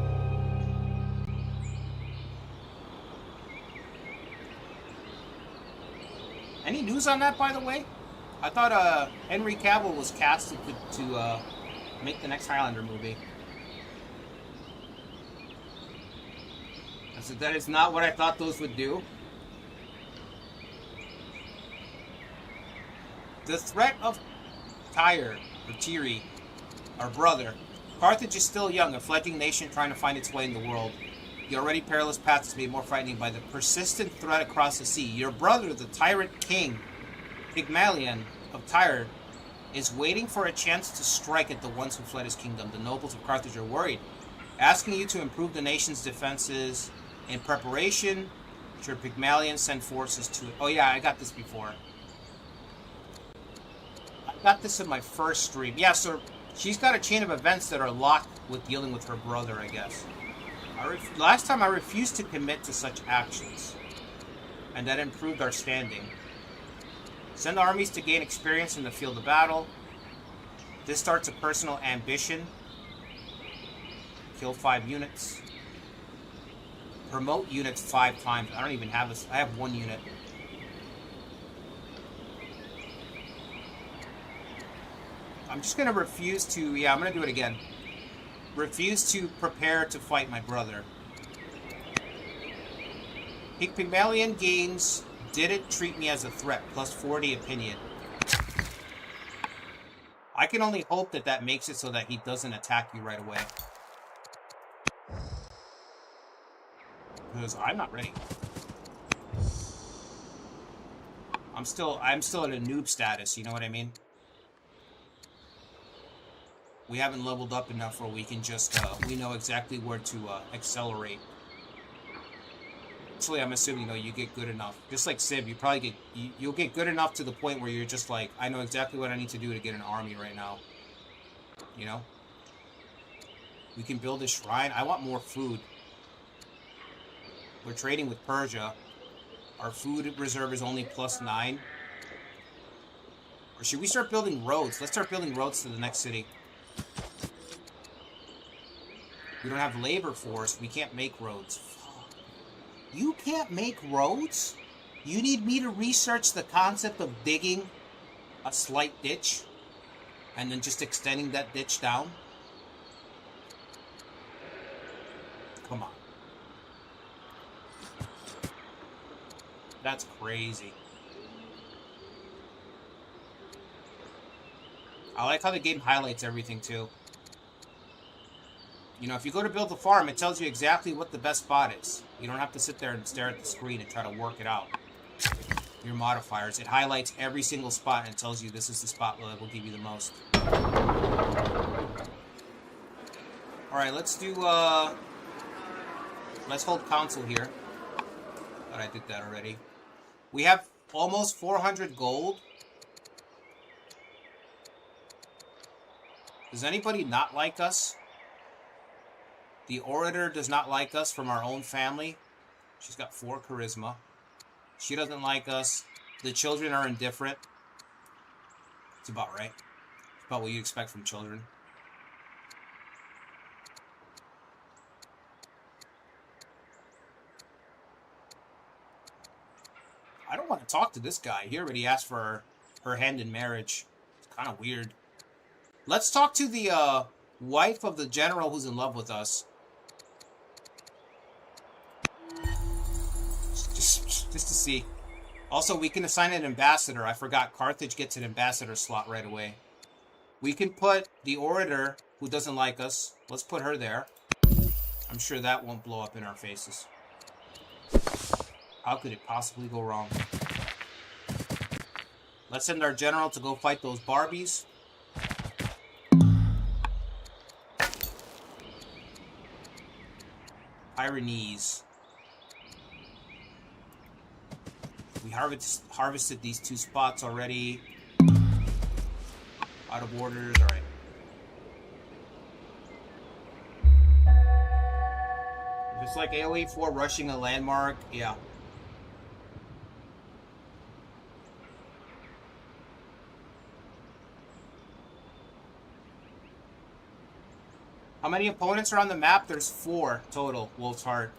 Any news on that, by the way? I thought Henry Cavill was casted to make the next Highlander movie. I said, that is not what I thought those would do. The threat of Tyre, or Tyre, our brother. Carthage is still young, a fledgling nation trying to find its way in the world. The already perilous path is made more frightening by the persistent threat across the sea. Your brother, the tyrant king, Pygmalion of Tyre, is waiting for a chance to strike at the ones who fled his kingdom. The nobles of Carthage are worried, asking you to improve the nation's defenses. In preparation, should Pygmalion send forces to it? Oh yeah, I got this before. I got this in my first stream. Yeah, so she's got a chain of events that are locked with dealing with her brother, I guess. Last time I refused to commit to such actions, and that improved our standing. Send armies to gain experience in the field of battle. This starts a personal ambition. Kill 5 units. Promote units 5 times. I don't even have this. I have 1 unit. I'm just going to refuse to... Yeah, I'm going to do it again. Refuse to prepare to fight my brother. Pygmalion gains didn't treat me as a threat, plus 40 opinion. I can only hope that that makes it so that he doesn't attack you right away. Because I'm not ready. I'm still at a noob status, you know what I mean? We haven't leveled up enough where we can just, we know exactly where to accelerate. Actually, I'm assuming, though, you get good enough. Just like Civ, you probably you'll get good enough to the point where you're just like, I know exactly what I need to do to get an army right now. You know? We can build a shrine. I want more food. We're trading with Persia. Our food reserve is only +9. Or should we start building roads? Let's start building roads to the next city. We don't have labor force. We can't make roads. You can't make roads? You need me to research the concept of digging a slight ditch and then just extending that ditch down? Come on. That's crazy. I like how the game highlights everything, too. You know, if you go to build a farm, it tells you exactly what the best spot is. You don't have to sit there and stare at the screen and try to work it out. Your modifiers. It highlights every single spot and tells you this is the spot that will give you the most. Alright, let's do, let's hold council here. Thought I did that already. We have almost 400 gold. Does anybody not like us? The orator does not like us from our own family. She's got 4 charisma. She doesn't like us. The children are indifferent. It's about right. It's about what you expect from children. I don't want to talk to this guy. He already asked for her hand in marriage. It's kind of weird. Let's talk to the wife of the general who's in love with us. Just to see. Also, we can assign an ambassador. I forgot Carthage gets an ambassador slot right away. We can put the orator who doesn't like us. Let's put her there. I'm sure that won't blow up in our faces. How could it possibly go wrong? Let's send our general to go fight those Barbies. Pyrenees. We harvested these 2 spots already. Out of orders, alright. Just like AoE 4 rushing a landmark, yeah. How many opponents are on the map? There's 4 total, Wolf's Heart.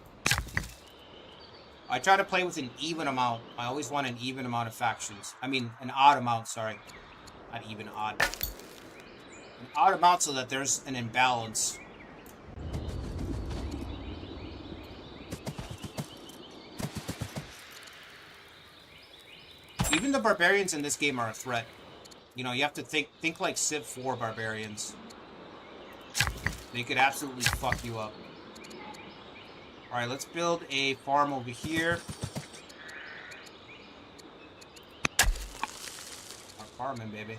I try to play with an even amount. I always want an even amount of factions. I mean, an odd amount, sorry. Not even, odd. An odd amount so that there's an imbalance. Even the barbarians in this game are a threat. You know, you have to think like Civ 4 barbarians. They could absolutely fuck you up. Alright, let's build a farm over here. Our farming, baby.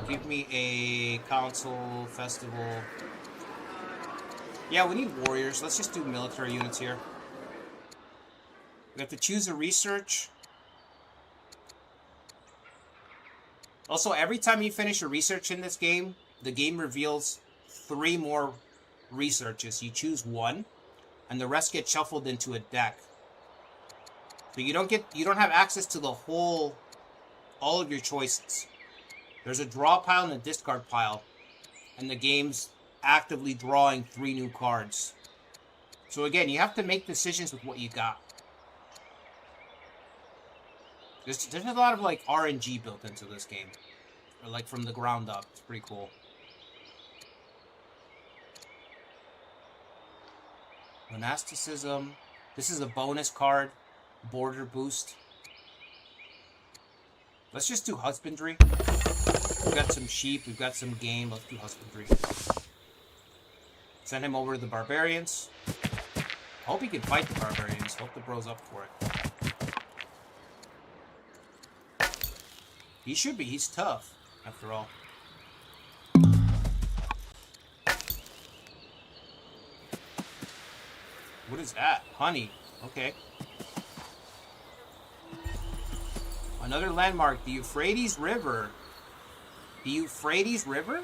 Give me a council, festival. Yeah, we need warriors. Let's just do military units here. We have to choose a research. Also, every time you finish a research in this game, the game reveals 3 more researches. You choose 1, and the rest get shuffled into a deck. So you don't have access to all of your choices. There's a draw pile and a discard pile, and the game's actively drawing 3 new cards. So again, you have to make decisions with what you got. There's a lot of like RNG built into this game, or like from the ground up. It's pretty cool. Monasticism. This is a bonus card. Border boost. Let's just do husbandry. We've got some sheep. We've got some game. Let's do husbandry. Send him over to the barbarians. Hope he can fight the barbarians. Hope the bro's up for it. He should be. He's tough, after all. What is that? Honey. Okay. Another landmark. The Euphrates River. The Euphrates River?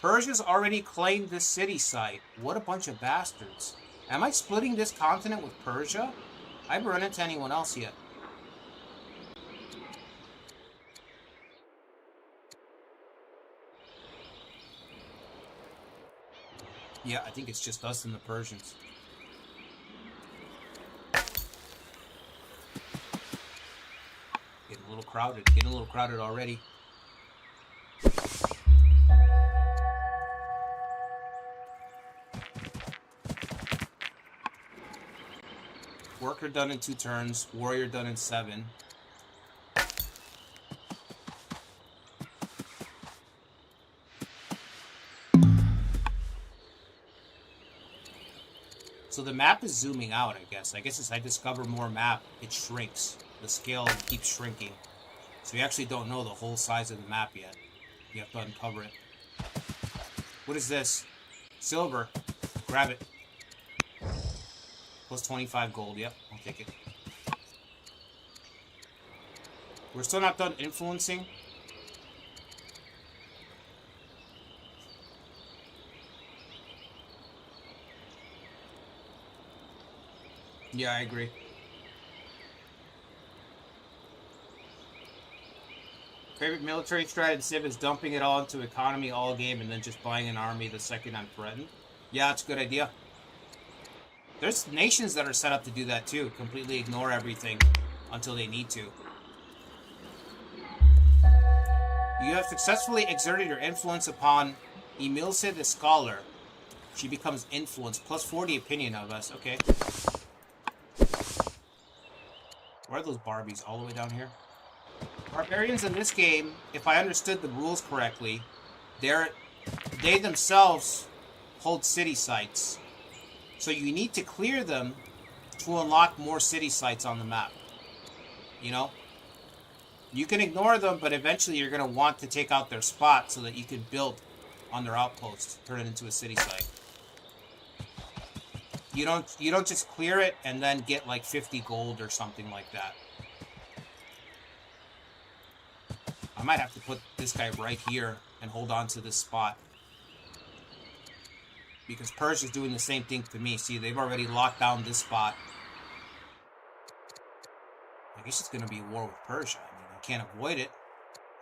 Persia's already claimed this city site. What a bunch of bastards. Am I splitting this continent with Persia? I haven't run into anyone else yet. Yeah, I think it's just us and the Persians. Getting a little crowded. Getting a little crowded already. Worker done in 2 turns. Warrior done in 7. So the map is zooming out, I guess. I guess as I discover more map, it shrinks. The scale keeps shrinking. So you actually don't know the whole size of the map yet. You have to uncover it. What is this? Silver. Grab it. Plus 25 gold. Yep, I'll take it. We're still not done influencing. Yeah, I agree. Favorite military strat in Civ is dumping it all into economy all game and then just buying an army the second I'm threatened. Yeah, it's a good idea. There's nations that are set up to do that too. Completely ignore everything until they need to. You have successfully exerted your influence upon Emilce the Scholar. She becomes influenced. Plus 40 opinion of us. Okay. Where are those Barbies? All the way down here? Barbarians in this game, if I understood the rules correctly, they themselves hold city sites. So you need to clear them to unlock more city sites on the map. You know? You can ignore them, but eventually you're going to want to take out their spot so that you can build on their outposts, turn it into a city site. You don't just clear it and then get like 50 gold or something like that. I might have to put this guy right here and hold on to this spot. Because Persia's doing the same thing to me. See, they've already locked down this spot. I guess it's going to be a war with Persia. I mean, I can't avoid it.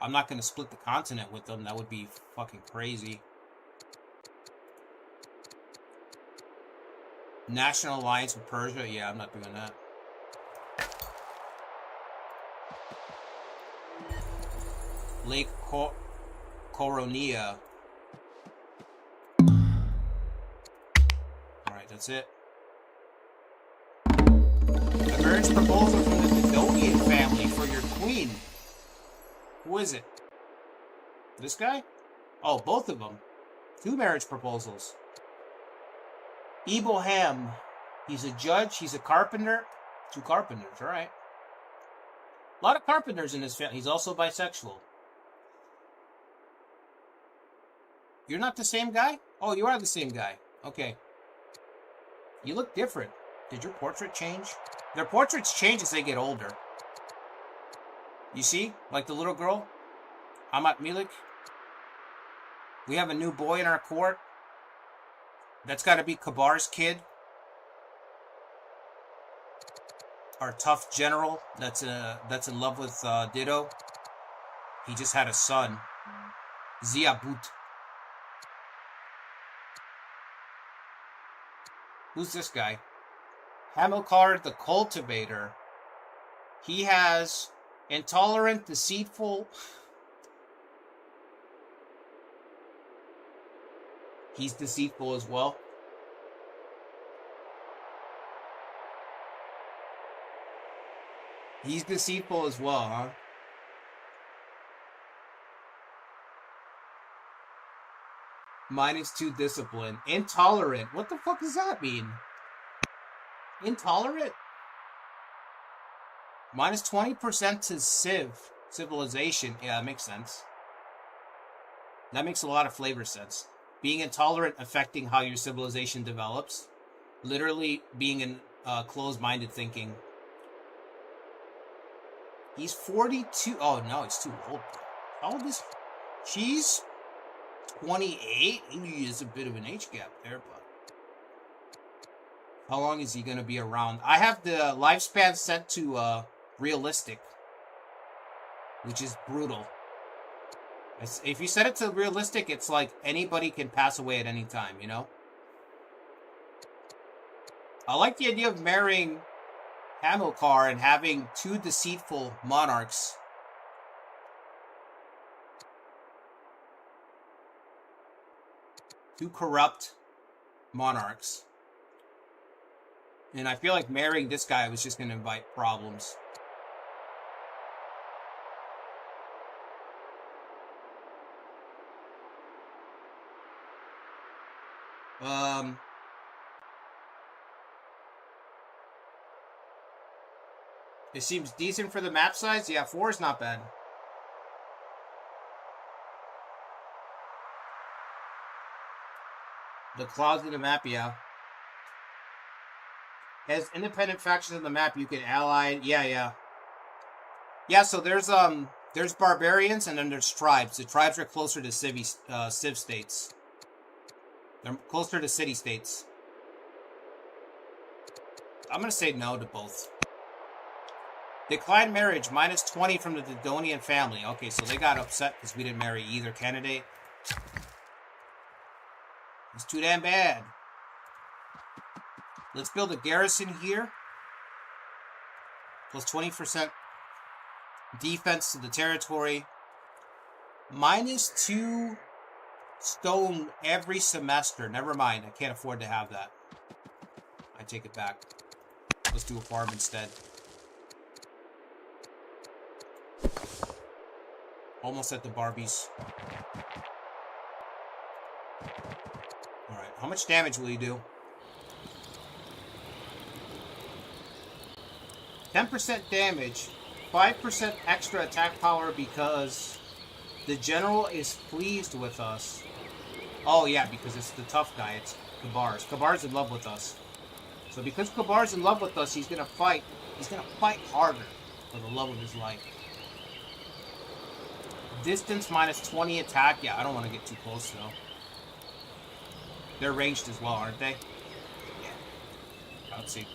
I'm not going to split the continent with them. That would be fucking crazy. National alliance with Persia? Yeah, I'm not doing that. Lake Coronia. Alright, that's it. A marriage proposal from the Didos family for your queen. Who is it? This guy? Oh, both of them. 2 marriage proposals. Iboham. He's a judge. He's a carpenter. 2 carpenters. All right. A lot of carpenters in his family. He's also bisexual. You're not the same guy? Oh, you are the same guy. Okay. You look different. Did your portrait change? Their portraits change as they get older. You see? Like the little girl? Amat Milik. We have a new boy in our court. That's got to be Kabar's kid. Our tough general that's in love with Dido. He just had a son. Ziabut. Who's this guy? Hamilcar the Cultivator. He has intolerant, deceitful. He's deceitful as well. He's deceitful as well, huh? -2 discipline. Intolerant. What the fuck does that mean? Intolerant? -20% to civilization. Yeah, that makes sense. That makes a lot of flavor sense. Being intolerant affecting how your civilization develops. Literally being in closed-minded thinking. He's 42. Oh, no, he's too old. How old is... She's 28. He is a bit of an age gap there, but... How long is he going to be around? I have the lifespan set to realistic. Which is brutal. If you set it to realistic, it's like anybody can pass away at any time, you know? I like the idea of marrying Hamilcar and having 2 deceitful monarchs. Two corrupt monarchs. And I feel like marrying this guy was just going to invite problems. It seems decent for the map size. Yeah, 4 is not bad. The clouds in the map, yeah. As independent factions on the map, you can ally. Yeah. Yeah, so there's barbarians and then there's tribes. The tribes are closer to civ states. They're closer to city states. I'm gonna say no to both. Declined marriage, minus 20 from the Didonian family. Okay, so they got upset because we didn't marry either candidate. It's too damn bad. Let's build a garrison here. Plus 20% defense to the territory. Minus 2 stone every semester. Never mind. I can't afford to have that. I take it back. Let's do a farm instead. Almost at the Barbies. Alright. How much damage will you do? 10% damage. 5% extra attack power because the general is pleased with us. Oh yeah, because it's the tough guy. It's Kabar's. Kabar's in love with us. So because Kabar's in love with us, he's gonna fight. He's gonna fight harder for the love of his life. Distance minus 20 attack. Yeah, I don't want to get too close though. They're ranged as well, aren't they? Yeah. Let's see.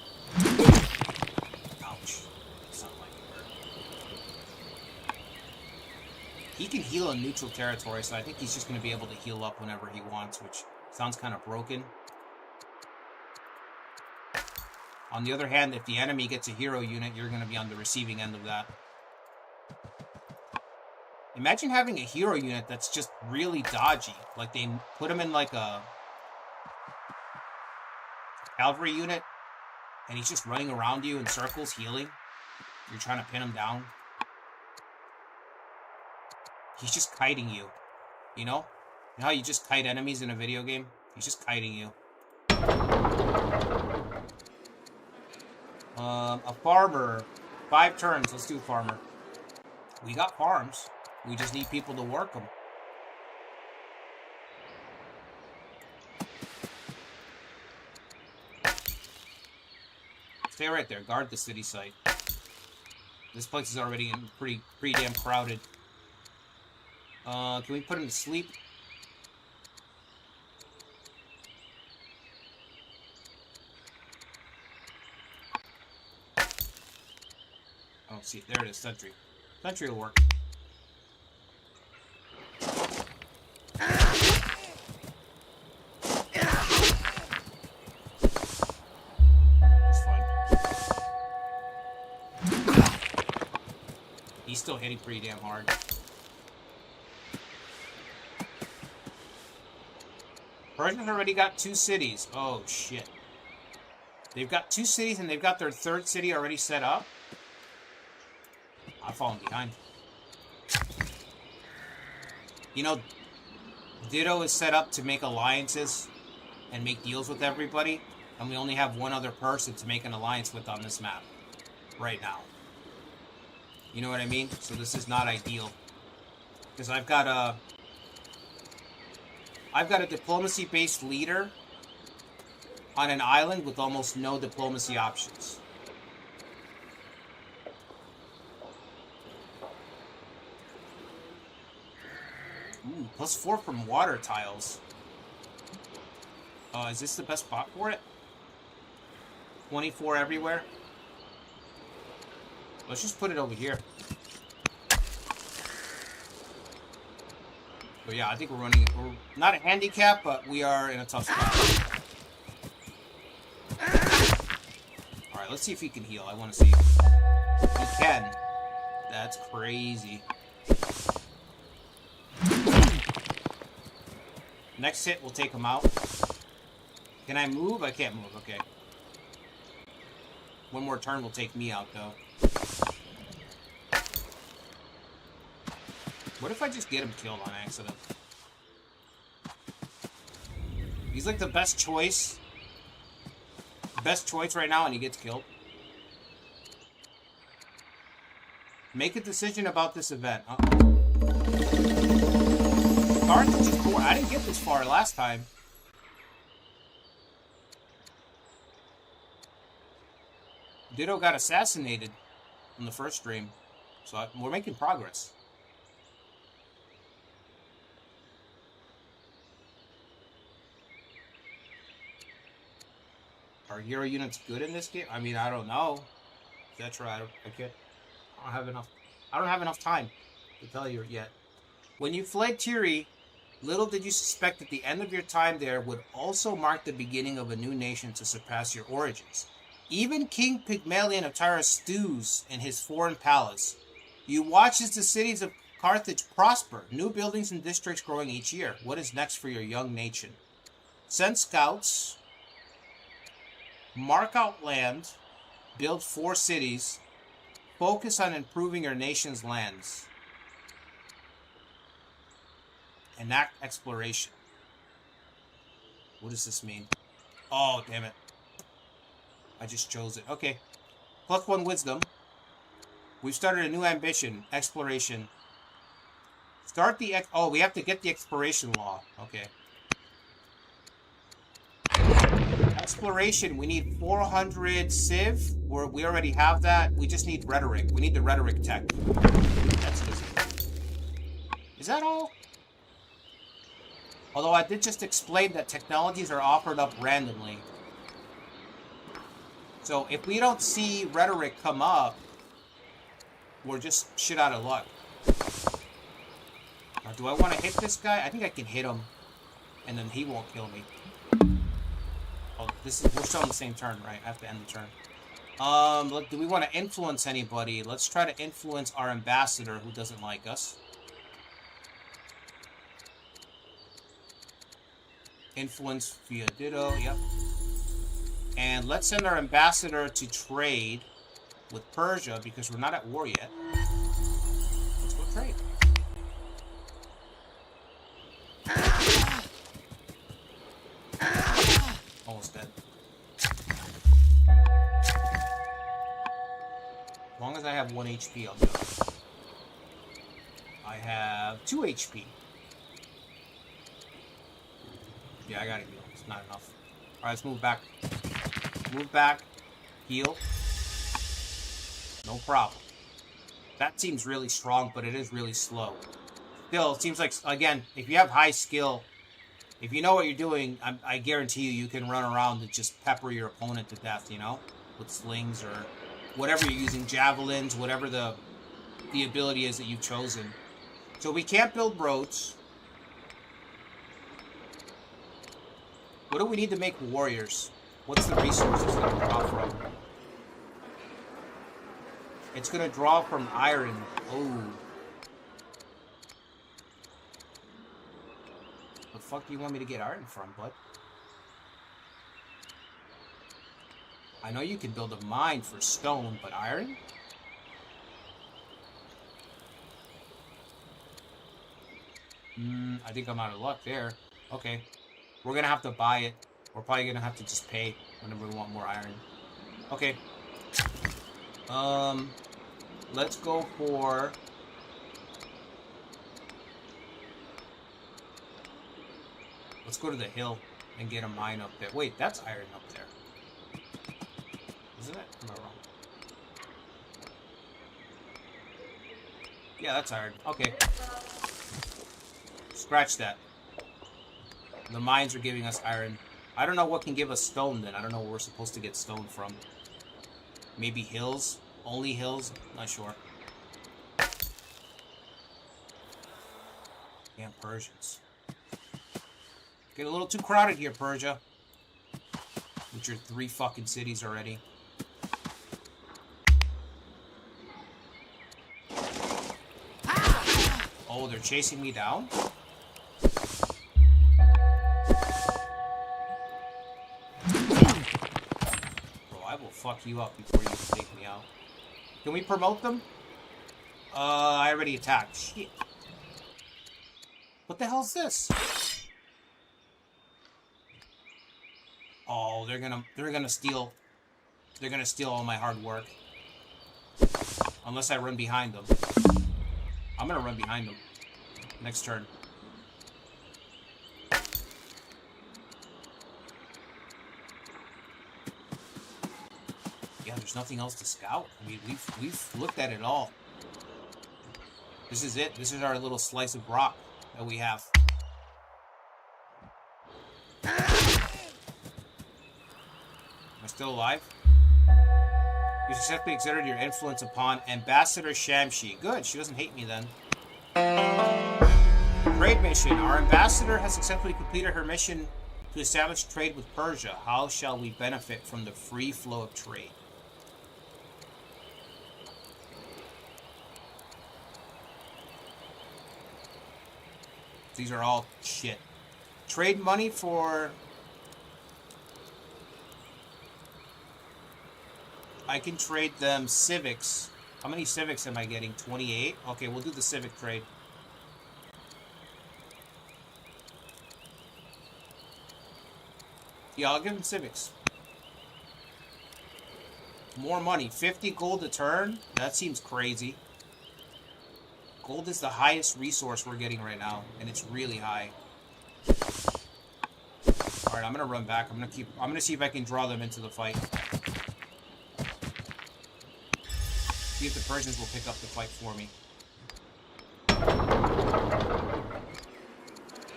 Ouch. Something like it hurt. He can heal in neutral territory, so I think he's just going to be able to heal up whenever he wants, which sounds kind of broken. On the other hand, if the enemy gets a hero unit, you're going to be on the receiving end of that. Imagine having a hero unit that's just really dodgy. Like they put him in like a cavalry unit, and he's just running around you in circles, healing. You're trying to pin him down. He's just kiting you. You know? You know how you just kite enemies in a video game? He's just kiting you. A farmer. 5 turns. Let's do a farmer. We got farms. We just need people to work them. Stay right there. Guard the city site. This place is already pretty damn crowded. Can we put him to sleep? Oh, see, there it is. Sentry. Sentry will work. He's still hitting pretty damn hard. Persians already got 2 cities. Oh, shit. They've got 2 cities and they've got their 3rd city already set up. I'm falling behind. You know, Dido is set up to make alliances and make deals with everybody. And we only have one other person to make an alliance with on this map. Right now. You know what I mean? So this is not ideal. Because I've got a diplomacy-based leader on an island with almost no diplomacy options. Ooh, +4 from water tiles. Is this the best spot for it? 24 everywhere? Let's just put it over here. But yeah, I think we're not a handicap, but we are in a tough spot. Alright, let's see if he can heal. I want to see. He can. That's crazy. Next hit, we'll take him out. Can I move? I can't move. Okay. One more turn will take me out, though. What if I just get him killed on accident? He's like the best choice. Best choice right now, and he gets killed. Make a decision about this event. Carthage is 4. I didn't get this far last time. Dido got assassinated in the first stream. So we're making progress. Are hero units good in this game? I mean, I don't know. That's right. I don't have enough time to tell you yet. When you fled Tiri, little did you suspect that the end of your time there would also mark the beginning of a new nation to surpass your origins. Even King Pygmalion of Tyre stews in his foreign palace. You watch as the cities of Carthage prosper, new buildings and districts growing each year. What is next for your young nation? Send scouts, mark out land, build 4 cities, focus on improving your nation's lands. Enact exploration. What does this mean? Oh, damn it. I just chose it. Okay. +1 wisdom. We've started a new ambition. Exploration. Start the... Oh, we have to get the exploration law. Okay. Exploration. We need 400 civ. We already have that. We just need rhetoric. We need the rhetoric tech. That's easy. Is that all? Although I did just explain that technologies are offered up randomly. So if we don't see rhetoric come up, we're just shit out of luck. Now, do I want to hit this guy? I think I can hit him, and then he won't kill me. Oh, we're still on the same turn, right? I have to end the turn. Look, do we want to influence anybody? Let's try to influence our ambassador who doesn't like us. Influence via Dido, yep. And let's send our ambassador to trade with Persia because we're not at war yet. Let's go trade. Almost dead. As long as I have 1 HP, I'll do it. I have 2 HP. Yeah, I gotta heal. It's not enough. Alright, let's move back. Move back. Heal. No problem. That seems really strong, but it is really slow. Still, it seems like, again, if you have high skill, if you know what you're doing, I guarantee you can run around and just pepper your opponent to death, you know? With slings or whatever you're using, javelins, whatever the ability is that you've chosen. So we can't build roads. What do we need to make warriors? What's the resources going to draw from? It's going to draw from iron. Oh. The fuck do you want me to get iron from, bud? I know you can build a mine for stone, but iron? I think I'm out of luck there. Okay. We're going to have to buy it. We're probably going to have to just pay whenever we want more iron. Okay. Let's go for... Let's go to the hill and get a mine up there. Wait, that's iron up there. Isn't it? Am I wrong? Yeah, that's iron. Okay. Scratch that. The mines are giving us iron. I don't know what can give us stone then. I don't know where we're supposed to get stone from. Maybe hills? Only hills? Not sure. Damn Persians. Get a little too crowded here, Persia. With your 3 fucking cities already. Oh, they're chasing me down? Fuck you up before you can take me out. Can we promote them? I already attacked. Shit. What the hell is this? Oh, they're gonna steal. They're gonna steal all my hard work. Unless I run behind them. I'm gonna run behind them. Next turn. Yeah, there's nothing else to scout. I mean, we've looked at it all. This is it. This is our little slice of rock that we have. Am I still alive? You successfully exerted your influence upon Ambassador Shamshi. Good, she doesn't hate me then. Trade mission. Our ambassador has successfully completed her mission to establish trade with Persia. How shall we benefit from the free flow of trade? These are all shit. Trade money for... I can trade them civics. How many civics am I getting? 28? Okay, we'll do the civic trade. Yeah, I'll give them civics. More money. 50 gold a turn? That seems crazy. Gold is the highest resource we're getting right now, and it's really high. Alright, I'm gonna run back. I'm gonna see if I can draw them into the fight. See if the Persians will pick up the fight for me.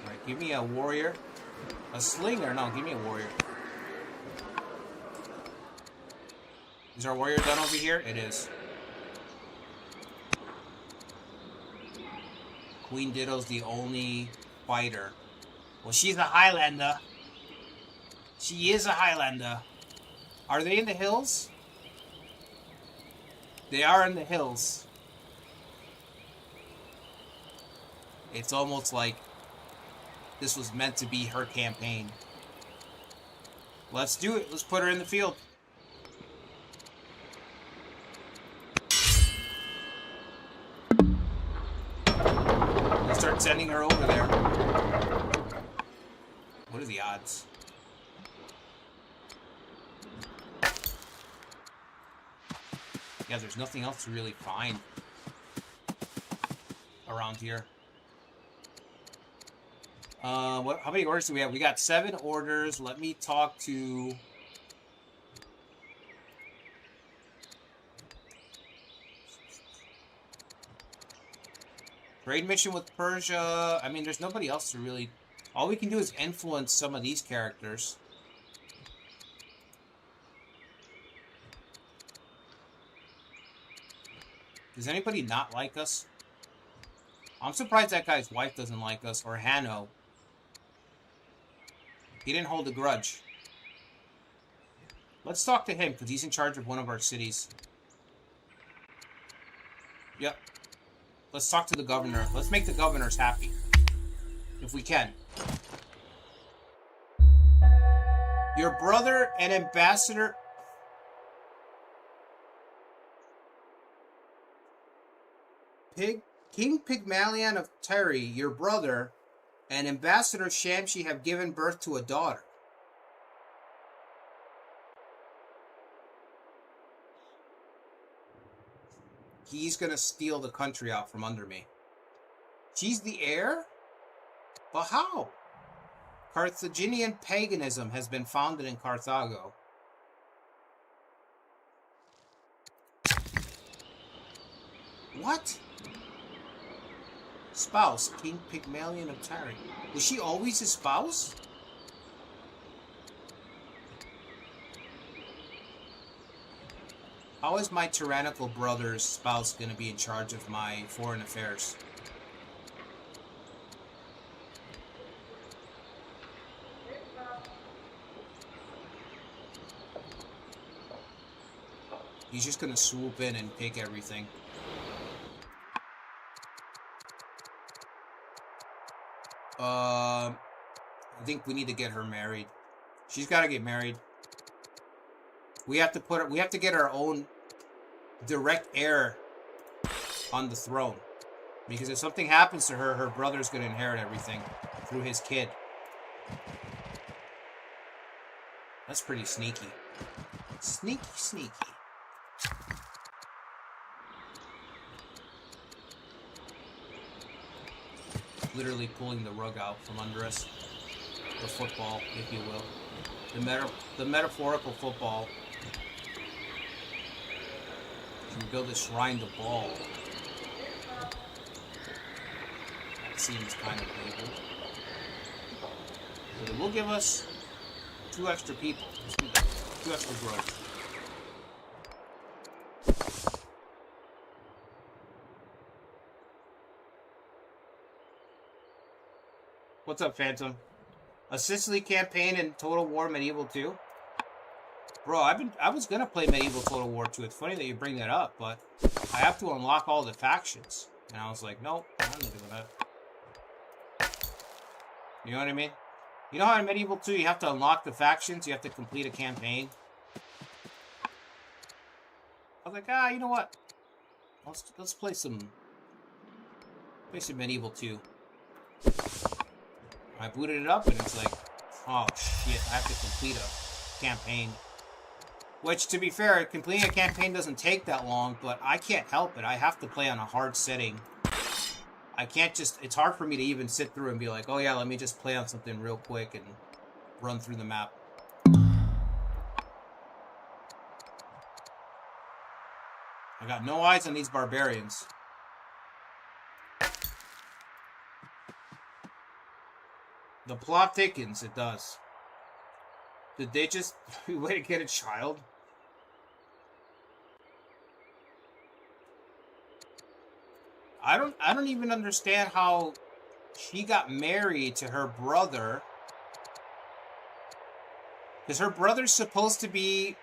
Alright, give me a warrior. A slinger? No, give me a warrior. Is our warrior done over here? It is. Queen Dido's the only fighter. Well, she's a Highlander. She is a Highlander. Are they in the hills? They are in the hills. It's almost like this was meant to be her campaign. Let's do it. Let's put her in the field. Let's start sending her over there. What are the odds? Yeah, there's nothing else to really find around here. How many orders do we have? We got 7 orders. Let me talk to... Trade mission with Persia. I mean, there's nobody else to really... All we can do is influence some of these characters. Does anybody not like us? I'm surprised that guy's wife doesn't like us, or Hanno. He didn't hold a grudge. Let's talk to him, because he's in charge of one of our cities. Yep. Let's talk to the governor. Let's make the governors happy. If we can. Your brother and ambassador... King Pygmalion of Tyre, your brother, and Ambassador Shamshi have given birth to a daughter. He's gonna steal the country out from under me. She's the heir? But how? Carthaginian paganism has been founded in Carthago. What? Spouse, King Pygmalion of Tyre. Was she always his spouse? How is my tyrannical brother's spouse going to be in charge of my foreign affairs? He's just going to swoop in and take everything. I think we need to get her married. She's got to get married. We have to put her, we have to get our own direct heir on the throne. Because if something happens to her, her brother's going to inherit everything through his kid. That's pretty sneaky. Sneaky, sneaky. literally pulling the rug out from under us. The football, if you will. The metaphorical football. Should we build a shrine to ball? That seems kind of labeled. But it will give us 2 extra people. Let's do that. 2 extra growth. What's up, Phantom? A Sicily campaign in Total War Medieval 2? Bro, I was gonna play Medieval Total War 2. It's funny that you bring that up, but I have to unlock all the factions. And I was like, nope, I'm not doing that. You know what I mean? You know how in Medieval 2 you have to unlock the factions, you have to complete a campaign? I was like, you know what? Let's play some Medieval 2. I booted it up and it's like, oh shit, I have to complete a campaign. Which, to be fair, completing a campaign doesn't take that long, but I can't help it. I have to play on a hard setting. I can't just... It's hard for me to even sit through and be like, oh yeah, let me just play on something real quick and run through the map. I got no eyes on these barbarians. The plot thickens, it does. Did they just wait to get a child? I don't even understand how she got married to her brother. Because her brother's supposed to be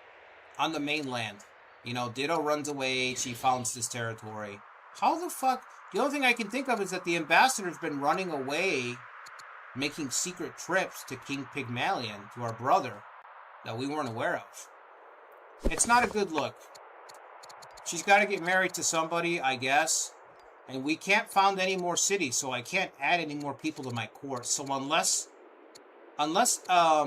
on the mainland. You know, Dido runs away, she founds this territory. How the fuck? The only thing I can think of is that the ambassador's been running away, making secret trips to King Pygmalion, to our brother, that we weren't aware of. It's not a good look. She's got to get married to somebody, I guess. And we can't found any more cities, so I can't add any more people to my court. So unless I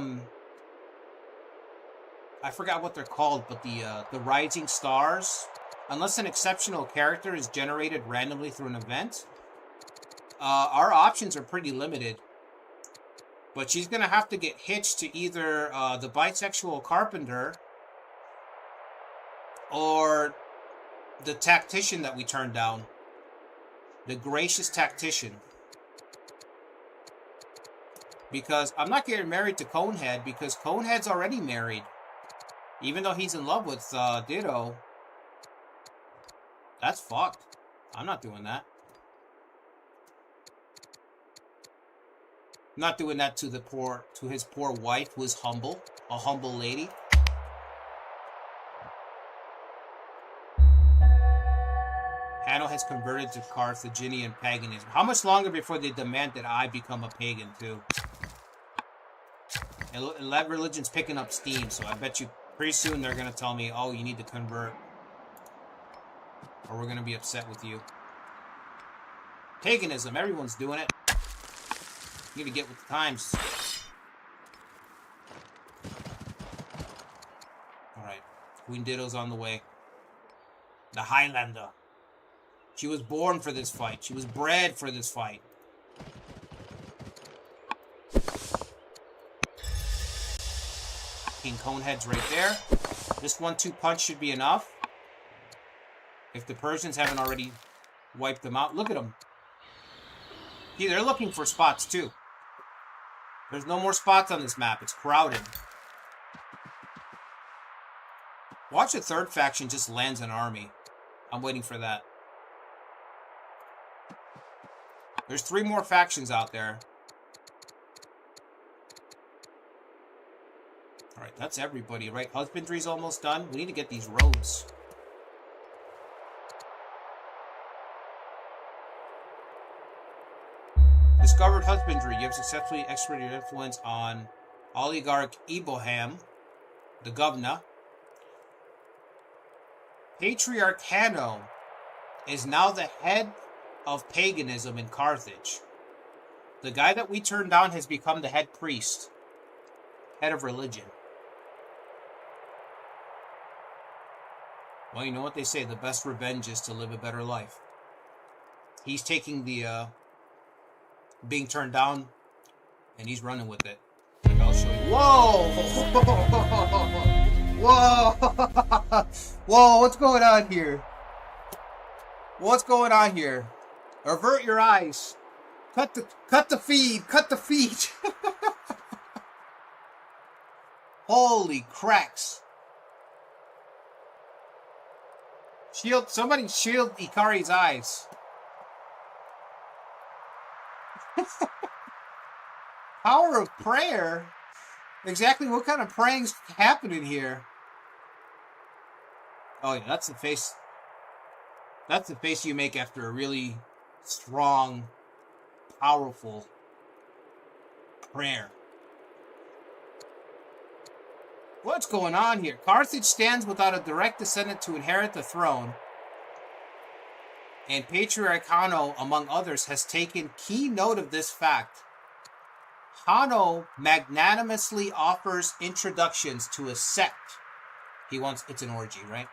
forgot what they're called, but the rising stars, unless an exceptional character is generated randomly through an event, our options are pretty limited. But she's going to have to get hitched to either the bisexual carpenter or the tactician that we turned down. The gracious tactician. Because I'm not getting married to Conehead, because Conehead's already married. Even though he's in love with Dido. That's fucked. I'm not doing that. I'm not doing that to his poor wife, who is humble. A humble lady. Hanno has converted to Carthaginian paganism. How much longer before they demand that I become a pagan too? And that religion's picking up steam, so I bet you pretty soon they're going to tell me, oh, you need to convert. Or we're going to be upset with you. Paganism, everyone's doing it. You need to get with the times. Alright, Queen Dido's on the way. The Highlander. She was born for this fight. She was bred for this fight. King Conehead's right there. This 1-2 punch should be enough. If the Persians haven't already wiped them out. Look at them. See, they're looking for spots too. There's no more spots on this map. It's crowded. Watch a third faction just lands an army. I'm waiting for that. There's 3 more factions out there. Alright, that's everybody, right? Husbandry's almost done. We need to get these roads. Discovered husbandry. You have successfully exerted your influence on Oligarch Eboham, the governor. Patriarch Hanno is now the head of paganism in Carthage. The guy that we turned down has become the head priest. Head of religion. Well, you know what they say, the best revenge is to live a better life. He's taking the being turned down, and he's running with it. Like, I'll show you. Whoa! Whoa! Whoa! What's going on here? What's going on here? Avert your eyes. Cut the feed. Cut the feed. Holy cracks! Somebody shield Ikari's eyes. Power of prayer? Exactly what kind of praying's happening here? Oh yeah, that's the face. That's the face you make after a really strong, powerful prayer. What's going on here? Carthage stands without a direct descendant to inherit the throne, and Patriarch Hanno, among others, has taken key note of this fact. Hanno magnanimously offers introductions to a sect. It's an orgy, right?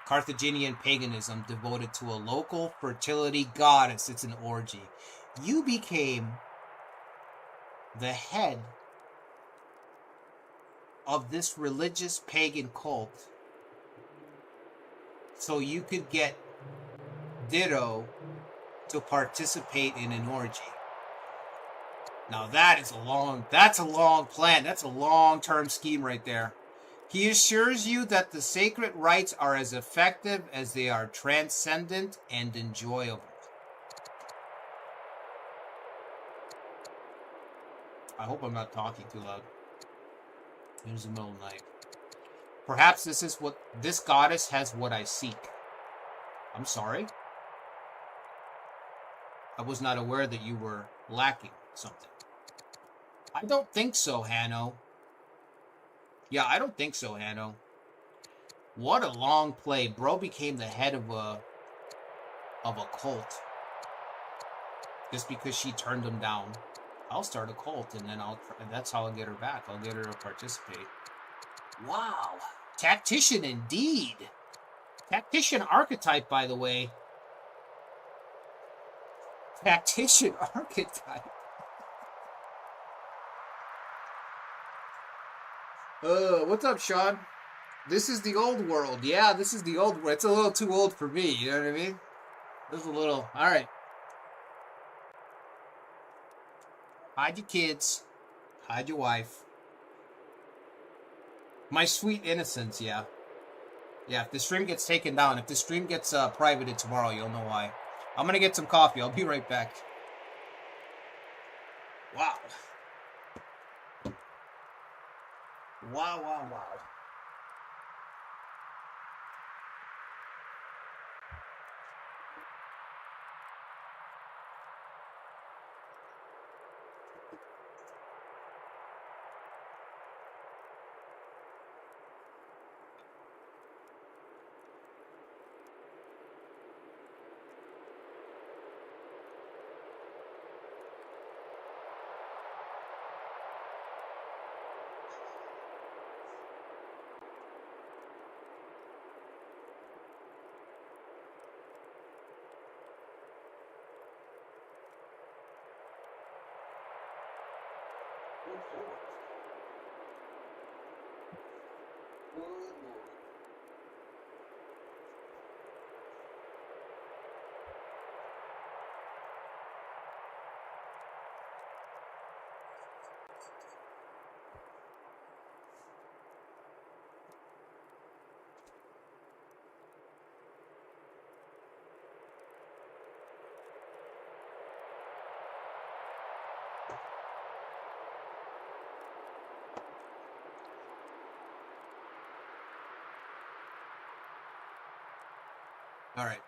Carthaginian paganism devoted to a local fertility goddess. It's an orgy. You became the head of this religious pagan cult so you could get Dido to participate in an orgy. Now that's a long plan. That's a long-term scheme right there. He assures you that the sacred rites are as effective as they are transcendent and enjoyable. I hope I'm not talking too loud. It's the middle of the night. Perhaps this goddess has what I seek. I'm sorry. I was not aware that you were lacking something. I don't think so, Hanno. Yeah, I don't think so, Hanno. What a long play. Bro became the head of a cult. Just because she turned him down. I'll start a cult, and then that's how I'll get her back. I'll get her to participate. Wow. Tactician indeed. Tactician archetype, by the way. Tactician archetype. What's up, Sean? This is the old world. Yeah, this is the old world. It's a little too old for me, you know what I mean? This is a little... Alright. Hide your kids. Hide your wife. My sweet innocence, yeah. Yeah, if the stream gets taken down, if the stream gets privated tomorrow, you'll know why. I'm gonna get some coffee. I'll be right back. Wow. Wow, wow, wow. All right.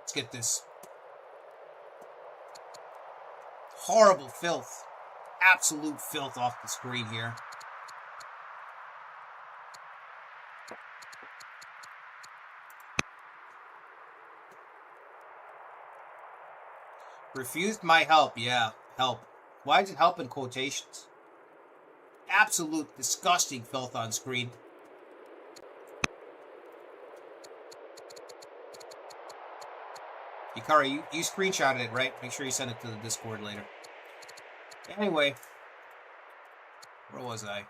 Let's get this horrible filth, absolute filth off the screen here. Refused my help. Yeah, help. Why is it help in quotations? Absolute disgusting filth on screen. Curry, you screenshotted it, right? Make sure you send it to the Discord later. Anyway, where was I?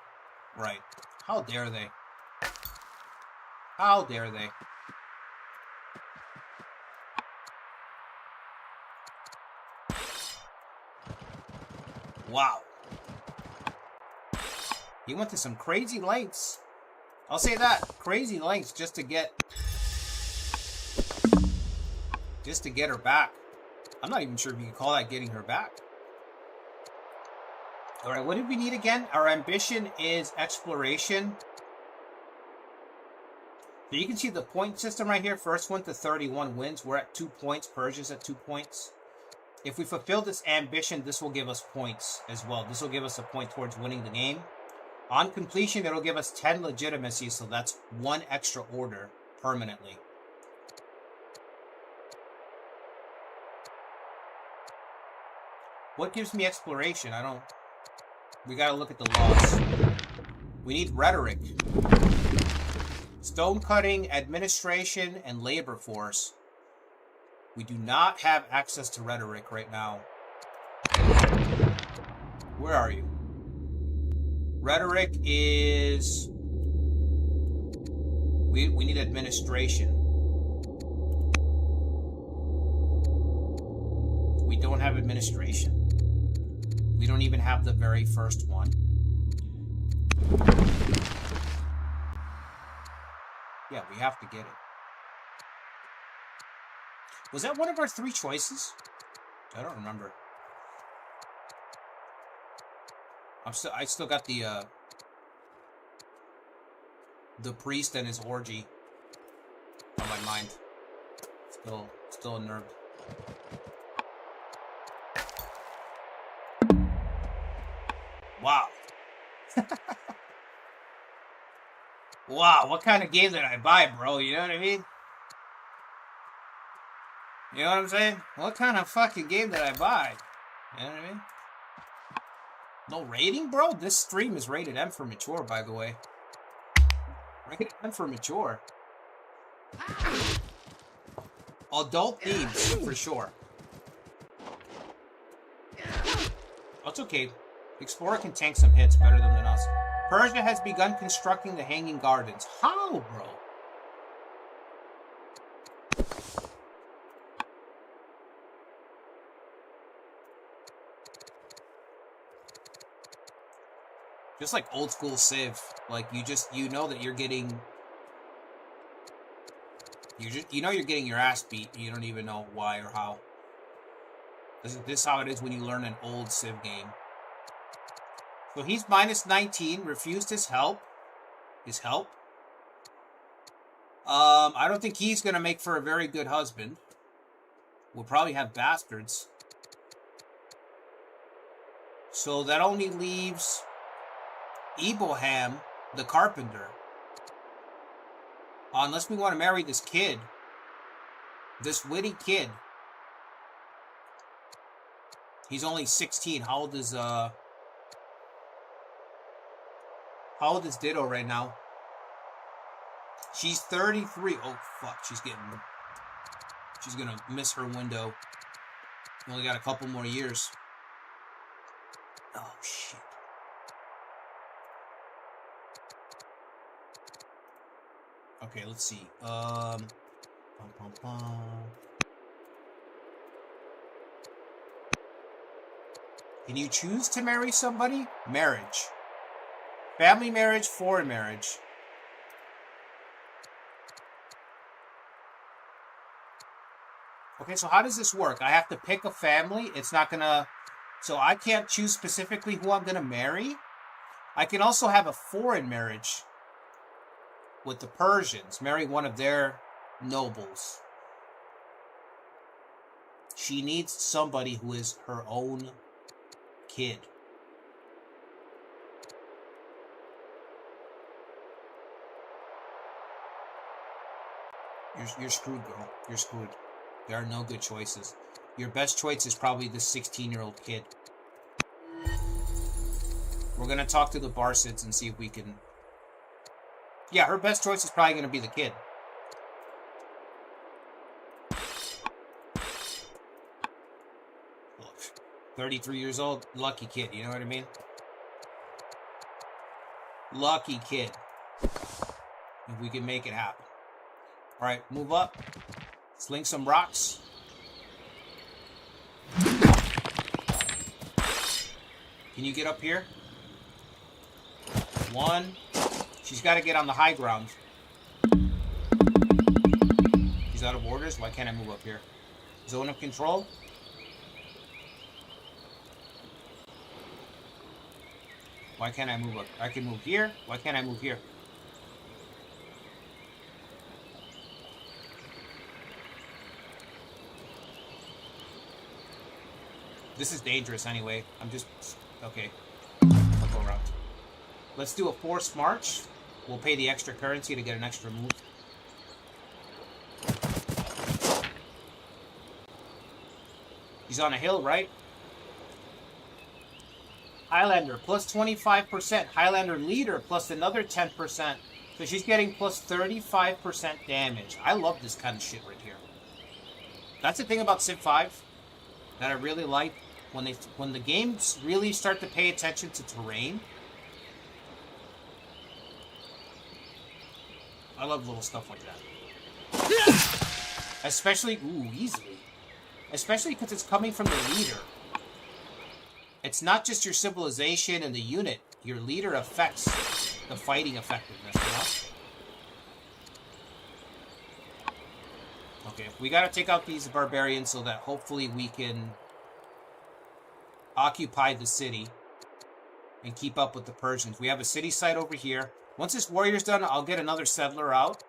Right. How dare they? How dare they? Wow. He went to some crazy lengths. I'll say that. Crazy lengths just to get her back. I'm not even sure if you can call that getting her back. Alright, what did we need again? Our ambition is exploration. So you can see the point system right here. First one to 31 wins. We're at 2 points. Persia's at 2 points. If we fulfill this ambition, this will give us points as well. This will give us a point towards winning the game. On completion, it'll give us 10 legitimacy, so that's 1 extra order permanently. What gives me exploration? I don't... We gotta look at the laws. We need rhetoric. Stone cutting, administration, and labor force. We do not have access to rhetoric right now. Where are you? Rhetoric is... We need administration. We don't have administration. We don't even have the very first one. Yeah, we have to get it. Was that one of our 3 choices? I don't remember. I still got the priest and his orgy on my mind. Still unnerved. Wow. Wow, what kind of game did I buy, bro? You know what I mean? You know what I'm saying? What kind of fucking game did I buy? You know what I mean? No rating, bro? This stream is rated M for mature, by the way. Rated M for mature. Adult themes, for sure. That's okay. Explorer can tank some hits better than us. Persia has begun constructing the Hanging Gardens. How, bro? Just like old school Civ, like you know that you're getting, you know you're getting your ass beat. You don't even know why or how. This is how it is when you learn an old Civ game. So he's minus 19, refused his help. I don't think he's gonna make for a very good husband. We'll probably have bastards. So that only leaves Iboham, the carpenter. Unless we want to marry this kid. This witty kid. He's only 16. How old is Dido right now? She's 33. Oh fuck, she's gonna miss her window. Only got a couple more years. Oh shit. Okay, let's see. Can you choose to marry somebody? Marriage. Family marriage, foreign marriage. Okay, so how does this work? I have to pick a family. It's not gonna... So I can't choose specifically who I'm gonna marry. I can also have a foreign marriage with the Persians. Marry one of their nobles. She needs somebody who is her own kid. You're screwed, girl. You're screwed. There are no good choices. Your best choice is probably this 16-year-old kid. We're gonna talk to the Barsids and see if we can... Yeah, her best choice is probably gonna be the kid. 33 years old. Lucky kid, you know what I mean? Lucky kid. If we can make it happen. Alright, move up. Sling some rocks. Can you get up here? 1. She's got to get on the high ground. She's out of orders. Why can't I move up here? Zone of control. Why can't I move up? I can move here. Why can't I move here? This is dangerous anyway. I'm just... Okay. I'll go around. Let's do a forced march. We'll pay the extra currency to get an extra move. He's on a hill, right? Highlander, plus 25%. Highlander leader, plus another 10%. So she's getting plus 35% damage. I love this kind of shit right here. That's the thing about Civ 5 that I really like. When the games really start to pay attention to terrain. I love little stuff like that. Especially, ooh, easily. Especially because it's coming from the leader. It's not just your civilization and the unit. Your leader affects the fighting effectiveness, you know? Okay, we gotta take out these barbarians so that hopefully we can occupy the city and keep up with the Persians. We have a city site over here. Once this warrior's done, I'll get another settler out.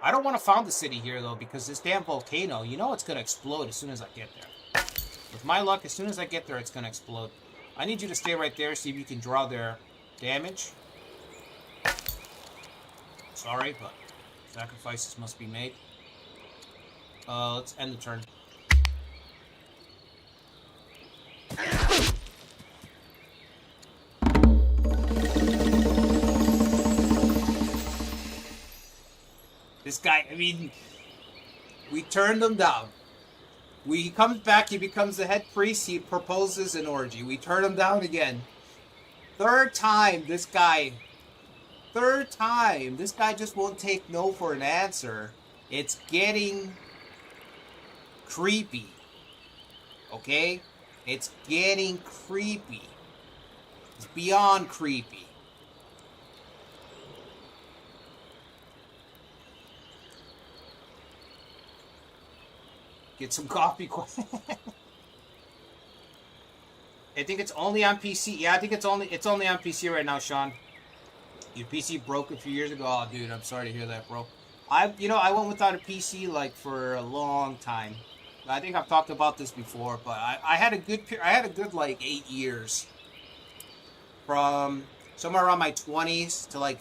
I don't want to found the city here, though, because this damn volcano, you know it's going to explode as soon as I get there. With my luck, as soon as I get there, it's going to explode. I need you to stay right there, see if you can draw their damage. Sorry, but sacrifices must be made. Let's end the turn. This guy, I mean, we turned him down. He comes back, he becomes the head priest, he proposes an orgy. We turn him down again. Third time, this guy just won't take no for an answer. It's getting creepy. Okay? It's getting creepy. It's beyond creepy. Get some coffee. I think it's only on PC. Yeah, I think it's only on PC right now, Sean. Your PC broke a few years ago. Oh, dude, I'm sorry to hear that, bro. I went without a PC like for a long time. I think I've talked about this before, but I had a good like 8 years. From somewhere around my 20s to like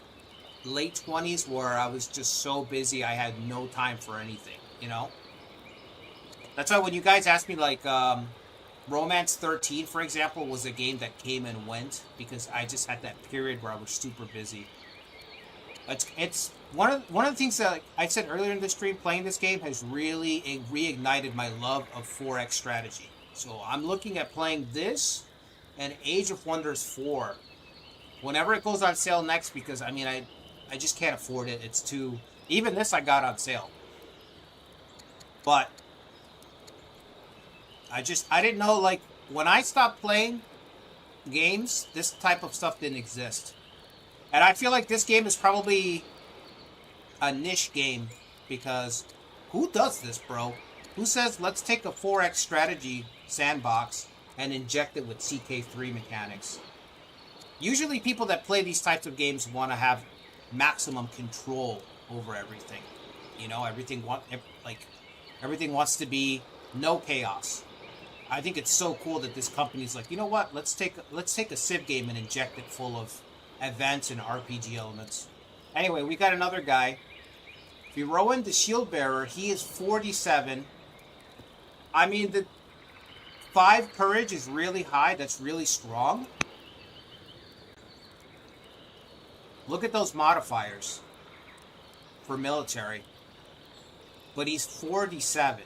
late 20s, where I was just so busy I had no time for anything, you know? That's why when you guys asked me, like, Romance 13, for example, was a game that came and went because I just had that period where I was super busy. It's one of the things that I said earlier in the stream, playing this game has really reignited my love of 4X strategy. So I'm looking at playing this and Age of Wonders 4 whenever it goes on sale next, because, I mean, I just can't afford it. It's too... Even this I got on sale. But... I didn't know, like, when I stopped playing games, this type of stuff didn't exist. And I feel like this game is probably a niche game, because who does this, bro? Who says, let's take a 4X strategy sandbox and inject it with CK3 mechanics? Usually people that play these types of games want to have maximum control over everything. You know, everything wants to be no chaos. I think it's so cool that this company's like, you know what? Let's take a Civ game and inject it full of events and RPG elements. Anyway, we got another guy. Rowan, the shield bearer, he is 47. I mean, the 5 courage is really high. That's really strong. Look at those modifiers for military. But he's 47.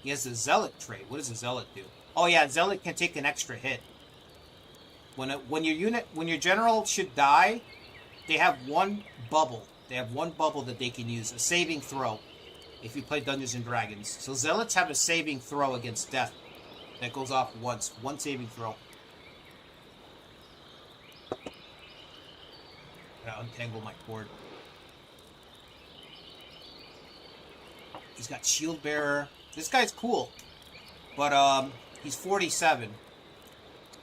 He has the Zealot trait. What does the Zealot do? Oh yeah, Zealot can take an extra hit. When your general should die, they have one bubble. They have one bubble that they can use, a saving throw, if you play Dungeons and Dragons. So Zealots have a saving throw against death that goes off once. One saving throw. Gotta untangle my cord. He's got Shield Bearer. This guy's cool, but he's 47,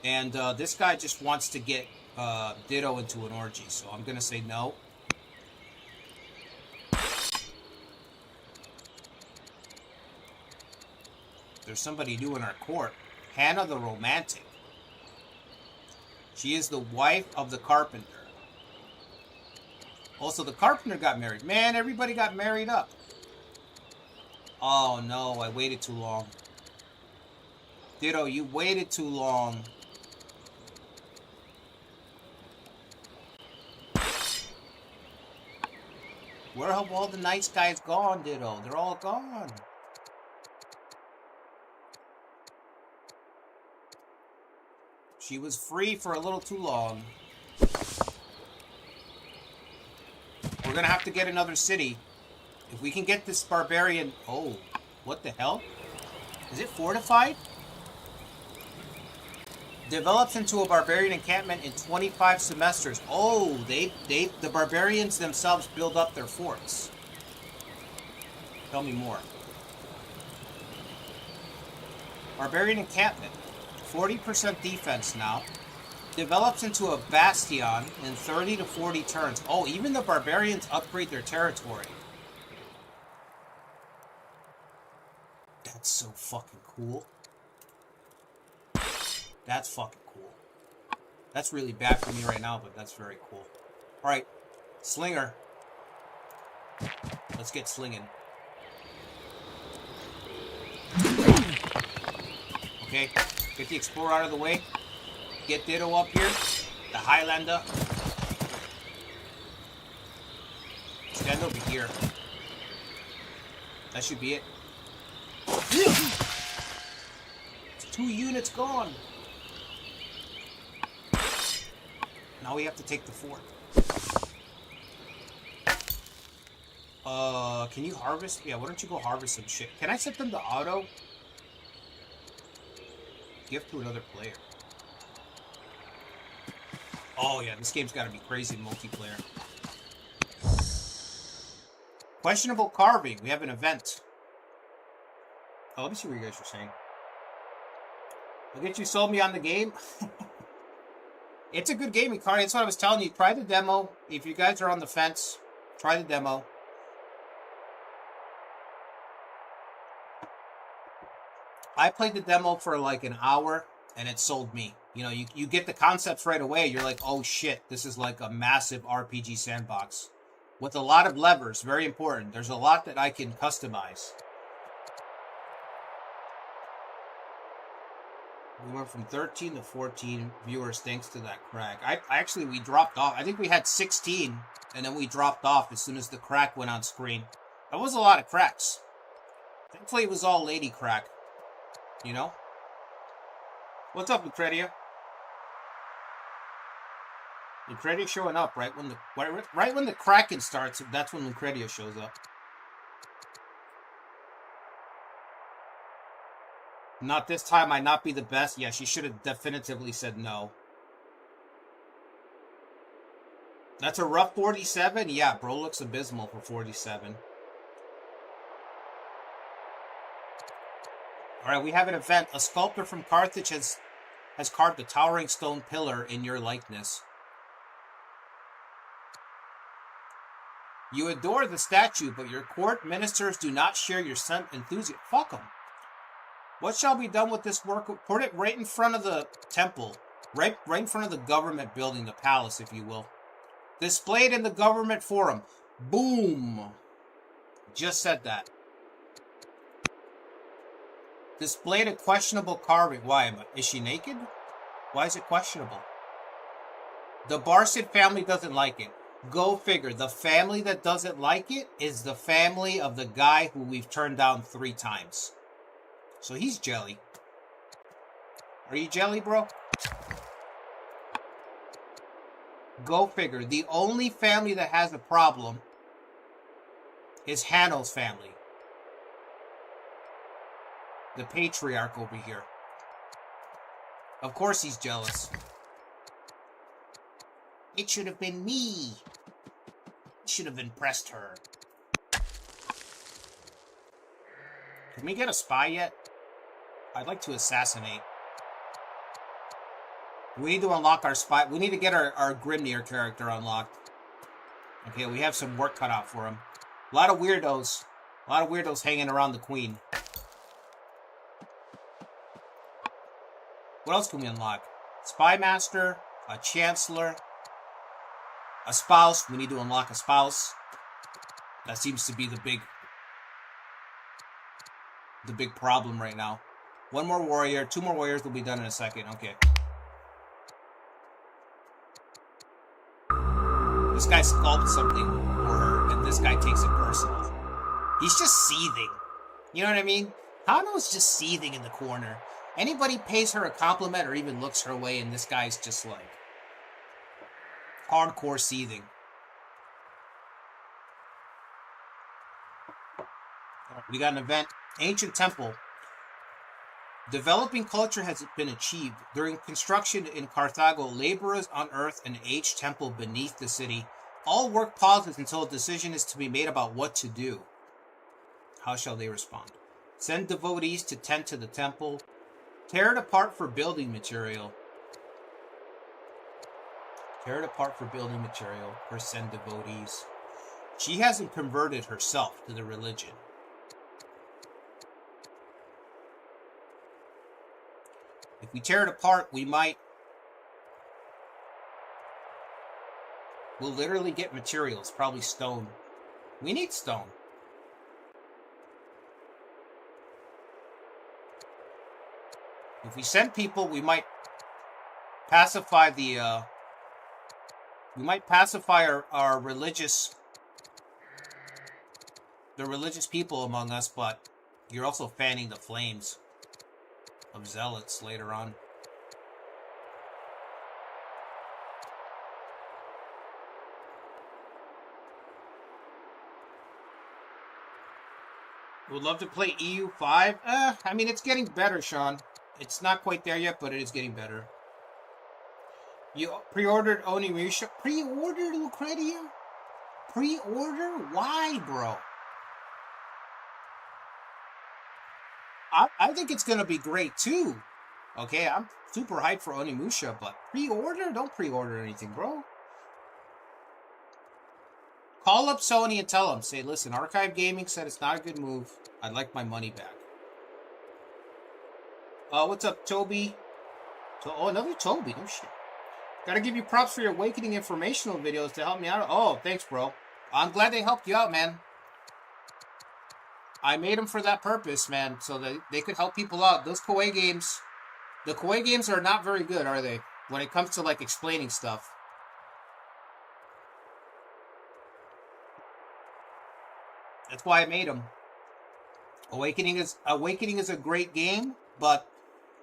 and this guy just wants to get Ditto into an orgy. So I'm gonna say no. There's somebody new in our court. Hannah the Romantic. She is the wife of the carpenter. Also, the carpenter got married. Man, everybody got married up. Oh no, I waited too long. Ditto, you waited too long. Where have all the nice guys gone, Ditto? They're all gone. She was free for a little too long. We're gonna have to get another city. If we can get this barbarian... Oh, what the hell? Is it fortified? Develops into a barbarian encampment in 25 semesters. Oh, the barbarians themselves build up their forts. Tell me more. Barbarian encampment. 40% defense now. Develops into a bastion in 30 to 40 turns. Oh, even the barbarians upgrade their territory. That's so fucking cool. That's fucking cool. That's really bad for me right now, but that's very cool. Alright, Slinger. Let's get slinging. Okay, get the Explorer out of the way. Get Ditto up here. The Highlander. Stand over here. That should be it. It's 2 units gone. Now we have to take the fort. Can you harvest? Yeah, why don't you go harvest some shit? Can I set them to auto? Gift to another player. Oh yeah, this game's gotta be crazy multiplayer. Questionable carving. We have an event. Oh, let me see what you guys are saying. Look at you, sold me on the game. It's a good game, Ikari. That's what I was telling you. Try the demo. If you guys are on the fence, try the demo. I played the demo for like an hour, and it sold me. You know, you get the concepts right away. You're like, oh shit, this is like a massive RPG sandbox. With a lot of levers, very important. There's a lot that I can customize. We went from 13 to 14 viewers thanks to that crack. We dropped off. I think we had 16, and then we dropped off as soon as the crack went on screen. That was a lot of cracks. Thankfully, it was all lady crack. You know? What's up, Lucretia? Lucretia showing up right when the Kraken starts. That's when Lucretia shows up. Not this time. Might not be the best. Yeah, she should have definitively said no. That's a rough 47. Yeah, bro looks abysmal for 47. All right, we have an event. A sculptor from Carthage has carved a towering stone pillar in your likeness. You adore the statue, but your court ministers do not share your enthusiasm. Fuck them. What shall be done with this work? Put it right in front of the temple. Right in front of the government building, the palace, if you will. Displayed in the government forum. Boom. Just said that. Displayed a questionable carving. Why? Is she naked? Why is it questionable? The Barsid family doesn't like it. Go figure. The family that doesn't like it is the family of the guy who we've turned down 3 times. So he's jelly. Are you jelly, bro? Go figure. The only family that has a problem is Hanno's family. The patriarch over here. Of course he's jealous. It should have been me. Should have impressed her. Can we get a spy yet? I'd like to assassinate. We need to unlock our spy. We need to get our Grimnir character unlocked. Okay, we have some work cut out for him. A lot of weirdos. A lot of weirdos hanging around the queen. What else can we unlock? Spy master, a chancellor, a spouse. We need to unlock a spouse. That seems to be the big problem right now. One more warrior. 2 more warriors will be done in a second. Okay. This guy sculpts something for her, and this guy takes it personal. He's just seething. You know what I mean? Hano's just seething in the corner. Anybody pays her a compliment or even looks her way, and this guy's just like hardcore seething. We got an event. Ancient temple. Developing culture has been achieved. During construction in Carthage, laborers unearthed an aged temple beneath the city. All work pauses until a decision is to be made about what to do. How shall they respond? Send devotees to tend to the temple. Tear it apart for building material. Tear it apart for building material. Or send devotees. She hasn't converted herself to the religion. If we tear it apart, we'll literally get materials, probably stone. We need stone. If we send people, we might pacify our religious, the religious people among us, but you're also fanning the flames of zealots later on. Would love to play EU5. I mean, it's getting better, Sean. It's not quite there yet, but it is getting better. You pre-ordered Onimusha? Pre-ordered Lucretia? Pre-order? Why, bro? I think it's going to be great, too. Okay, I'm super hyped for Onimusha, but pre-order? Don't pre-order anything, bro. Call up Sony and tell them. Say, listen, Archive Gaming said it's not a good move. I'd like my money back. What's up, Toby? Oh, another Toby. No shit. Gotta give you props for your Awakening informational videos to help me out. Oh, thanks, bro. I'm glad they helped you out, man. I made them for that purpose, man, so that they could help people out. Those Koei games, the Koei games are not very good, are they? When it comes to, like, explaining stuff. That's why I made them. Awakening is a great game, but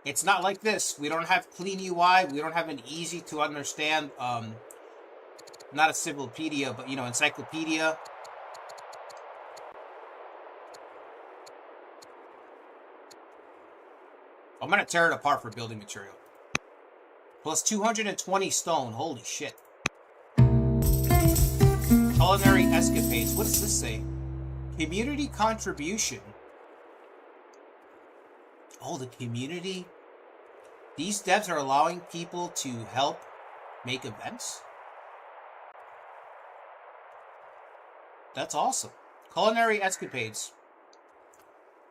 it's not like this. We don't have clean UI. We don't have an easy to understand, not a cyclopedia, but, encyclopedia. I'm going to tear it apart for building material. Plus 220 stone. Holy shit. Culinary escapades. What does this say? Community contribution. Oh, the community. These devs are allowing people to help make events? That's awesome. Culinary escapades.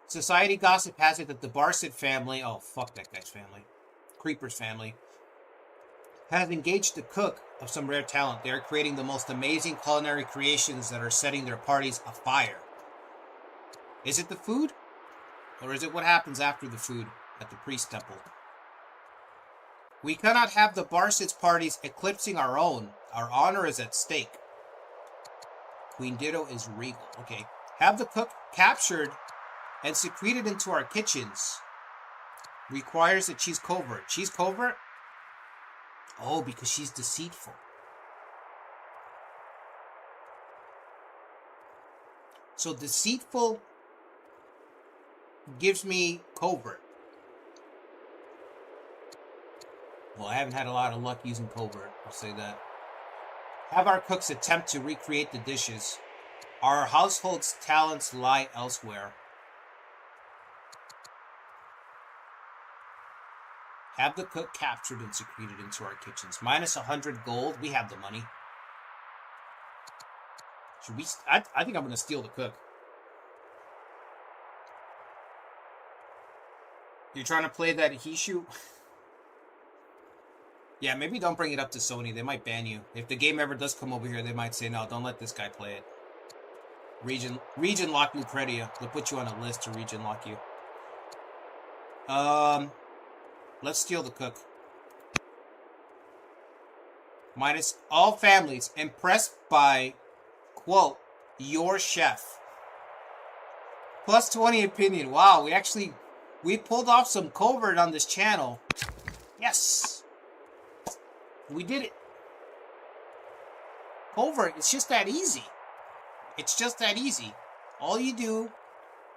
Society gossip has it that the Barset family, oh, fuck that guy's family, Creeper's family, has engaged a cook of some rare talent. They are creating the most amazing culinary creations that are setting their parties afire. Is it the food? Or is it what happens after the food at the priest temple? We cannot have the Barset's parties eclipsing our own. Our honor is at stake. Queen Dido is regal. Okay. Have the cook captured and secrete it into our kitchens. Requires that she's covert. She's covert? Oh, because she's deceitful. So deceitful gives me covert. Well, I haven't had a lot of luck using covert, I'll say that. Have our cooks attempt to recreate the dishes. Our household's talents lie elsewhere. Have the cook captured and secreted into our kitchens. Minus 100 gold. We have the money. Should we? I think I'm going to steal the cook. You're trying to play that Hishu? Yeah, maybe don't bring it up to Sony. They might ban you. If the game ever does come over here, they might say, no, don't let this guy play it. Region lock Lucretia. They'll put you on a list to region lock you. Let's steal the cook. Minus all families impressed by, quote, your chef. Plus 20 opinion. Wow, we pulled off some covert on this channel. Yes. We did it. Covert, it's just that easy. It's just that easy. All you do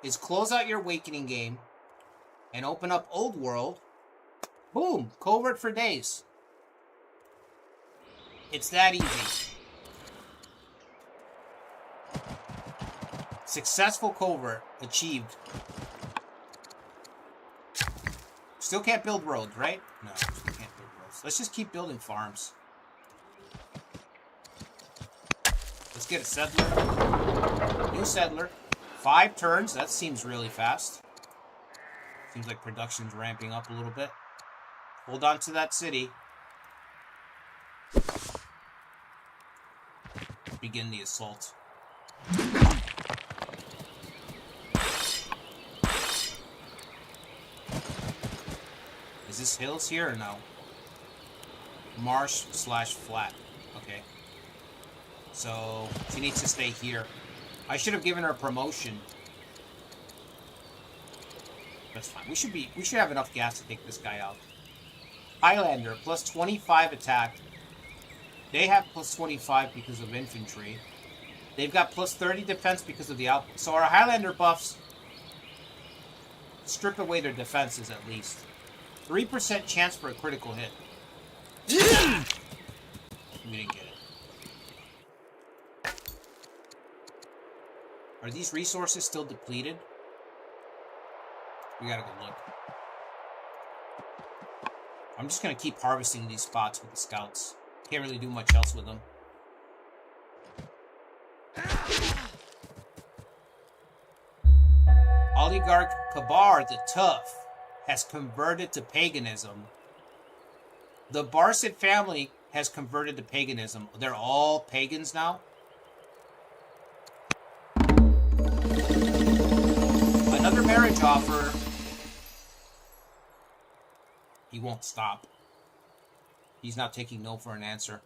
is close out your Awakening game and open up Old World. Boom, covert for days. It's that easy. Successful covert achieved. Still can't build roads, right? No, still can't build roads. Let's just keep building farms. Let's get a settler. New settler. 5 turns. That seems really fast. Seems like production's ramping up a little bit. Hold on to that city. Begin the assault. Is this hills here or no? Marsh / flat. Okay. So she needs to stay here. I should have given her a promotion. That's fine. We should have enough gas to take this guy out. Highlander, plus 25 attack. They have plus 25 because of infantry. They've got plus 30 defense because of the output. So our Highlander buffs strip away their defenses at least. 3% chance for a critical hit. We didn't get it. Are these resources still depleted? We gotta go look. I'm just gonna keep harvesting these spots with the scouts. Can't really do much else with them. Oligarch Kabar the Tough has converted to paganism. The Barset family has converted to paganism. They're all pagans now. Another marriage offer. He won't stop. He's not taking no for an answer.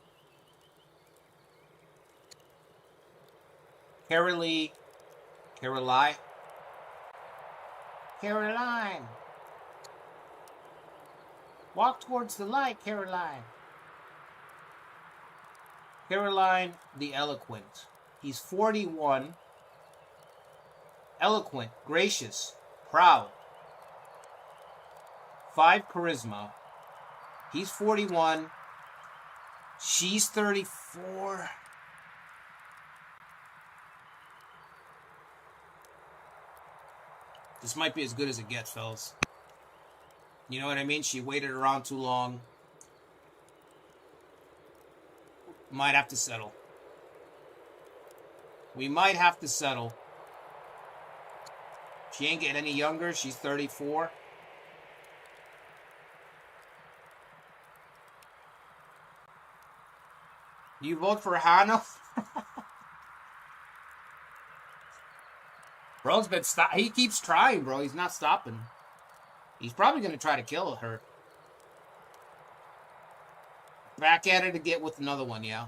Caroline. Walk towards the light, Caroline. Caroline the Eloquent. He's 41. Eloquent, gracious, proud. 5 charisma. He's 41. She's 34. This might be as good as it gets, fellas. You know what I mean? She waited around too long. Might have to settle. We might have to settle. She ain't getting any younger. She's 34. You vote for Hannah? Bro's been he keeps trying, bro. He's not stopping. He's probably going to try to kill her. Back at it again with another one, yeah.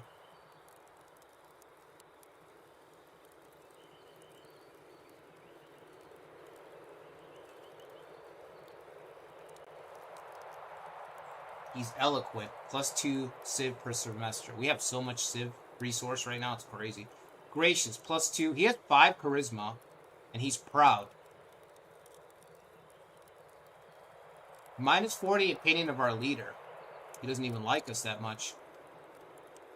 He's eloquent. +2 civ per semester. We have so much civ resource right now. It's crazy. Gracious. +2. He has 5 charisma. And he's proud. -40 opinion of our leader. He doesn't even like us that much.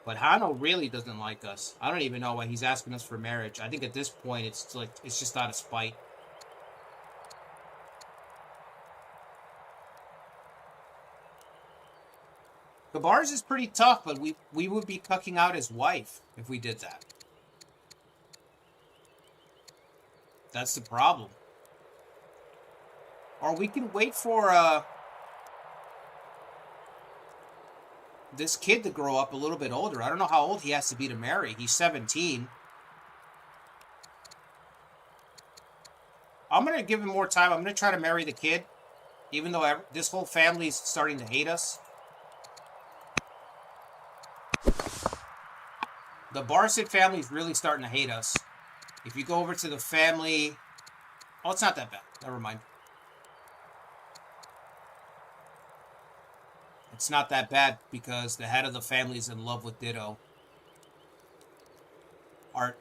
But Hano really doesn't like us. I don't even know why he's asking us for marriage. I think at this point it's like it's just out of spite. Gabar's is pretty tough, but we would be cucking out his wife if we did that. That's the problem. Or we can wait for this kid to grow up a little bit older. I don't know how old he has to be to marry. He's 17. I'm going to give him more time. I'm going to try to marry the kid, even though this whole family is starting to hate us. The Barsid family is really starting to hate us. If you go over to the family... Oh, it's not that bad. Never mind. It's not that bad because the head of the family is in love with Dido. Our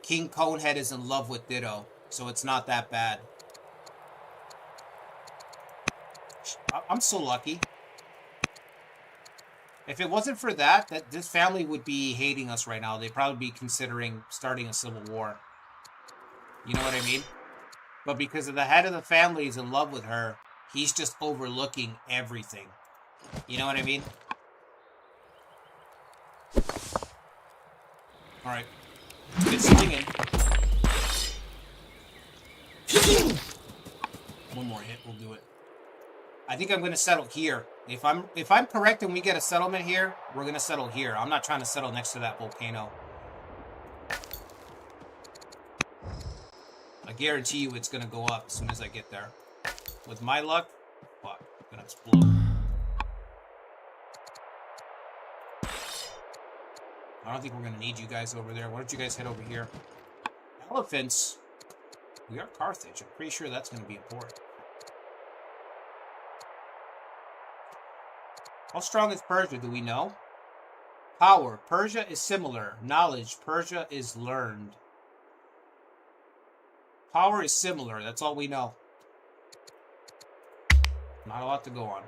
King Conehead is in love with Dido, so it's not that bad. I'm so lucky. If it wasn't for that this family would be hating us right now. They'd probably be considering starting a civil war. You know what I mean? But because of the head of the family is in love with her, he's just overlooking everything. You know what I mean? Alright. Good swinging. One more hit, we'll do it. I think I'm going to settle here. If I'm correct and we get a settlement here, we're going to settle here. I'm not trying to settle next to that volcano. I guarantee you it's going to go up as soon as I get there. With my luck, fuck, it's going to explode. I don't think we're going to need you guys over there. Why don't you guys head over here? Elephants. We are Carthage. I'm pretty sure that's going to be important. How strong is Persia? Do we know? Power. Persia is similar. Knowledge. Persia is learned. Power is similar. That's all we know. Not a lot to go on.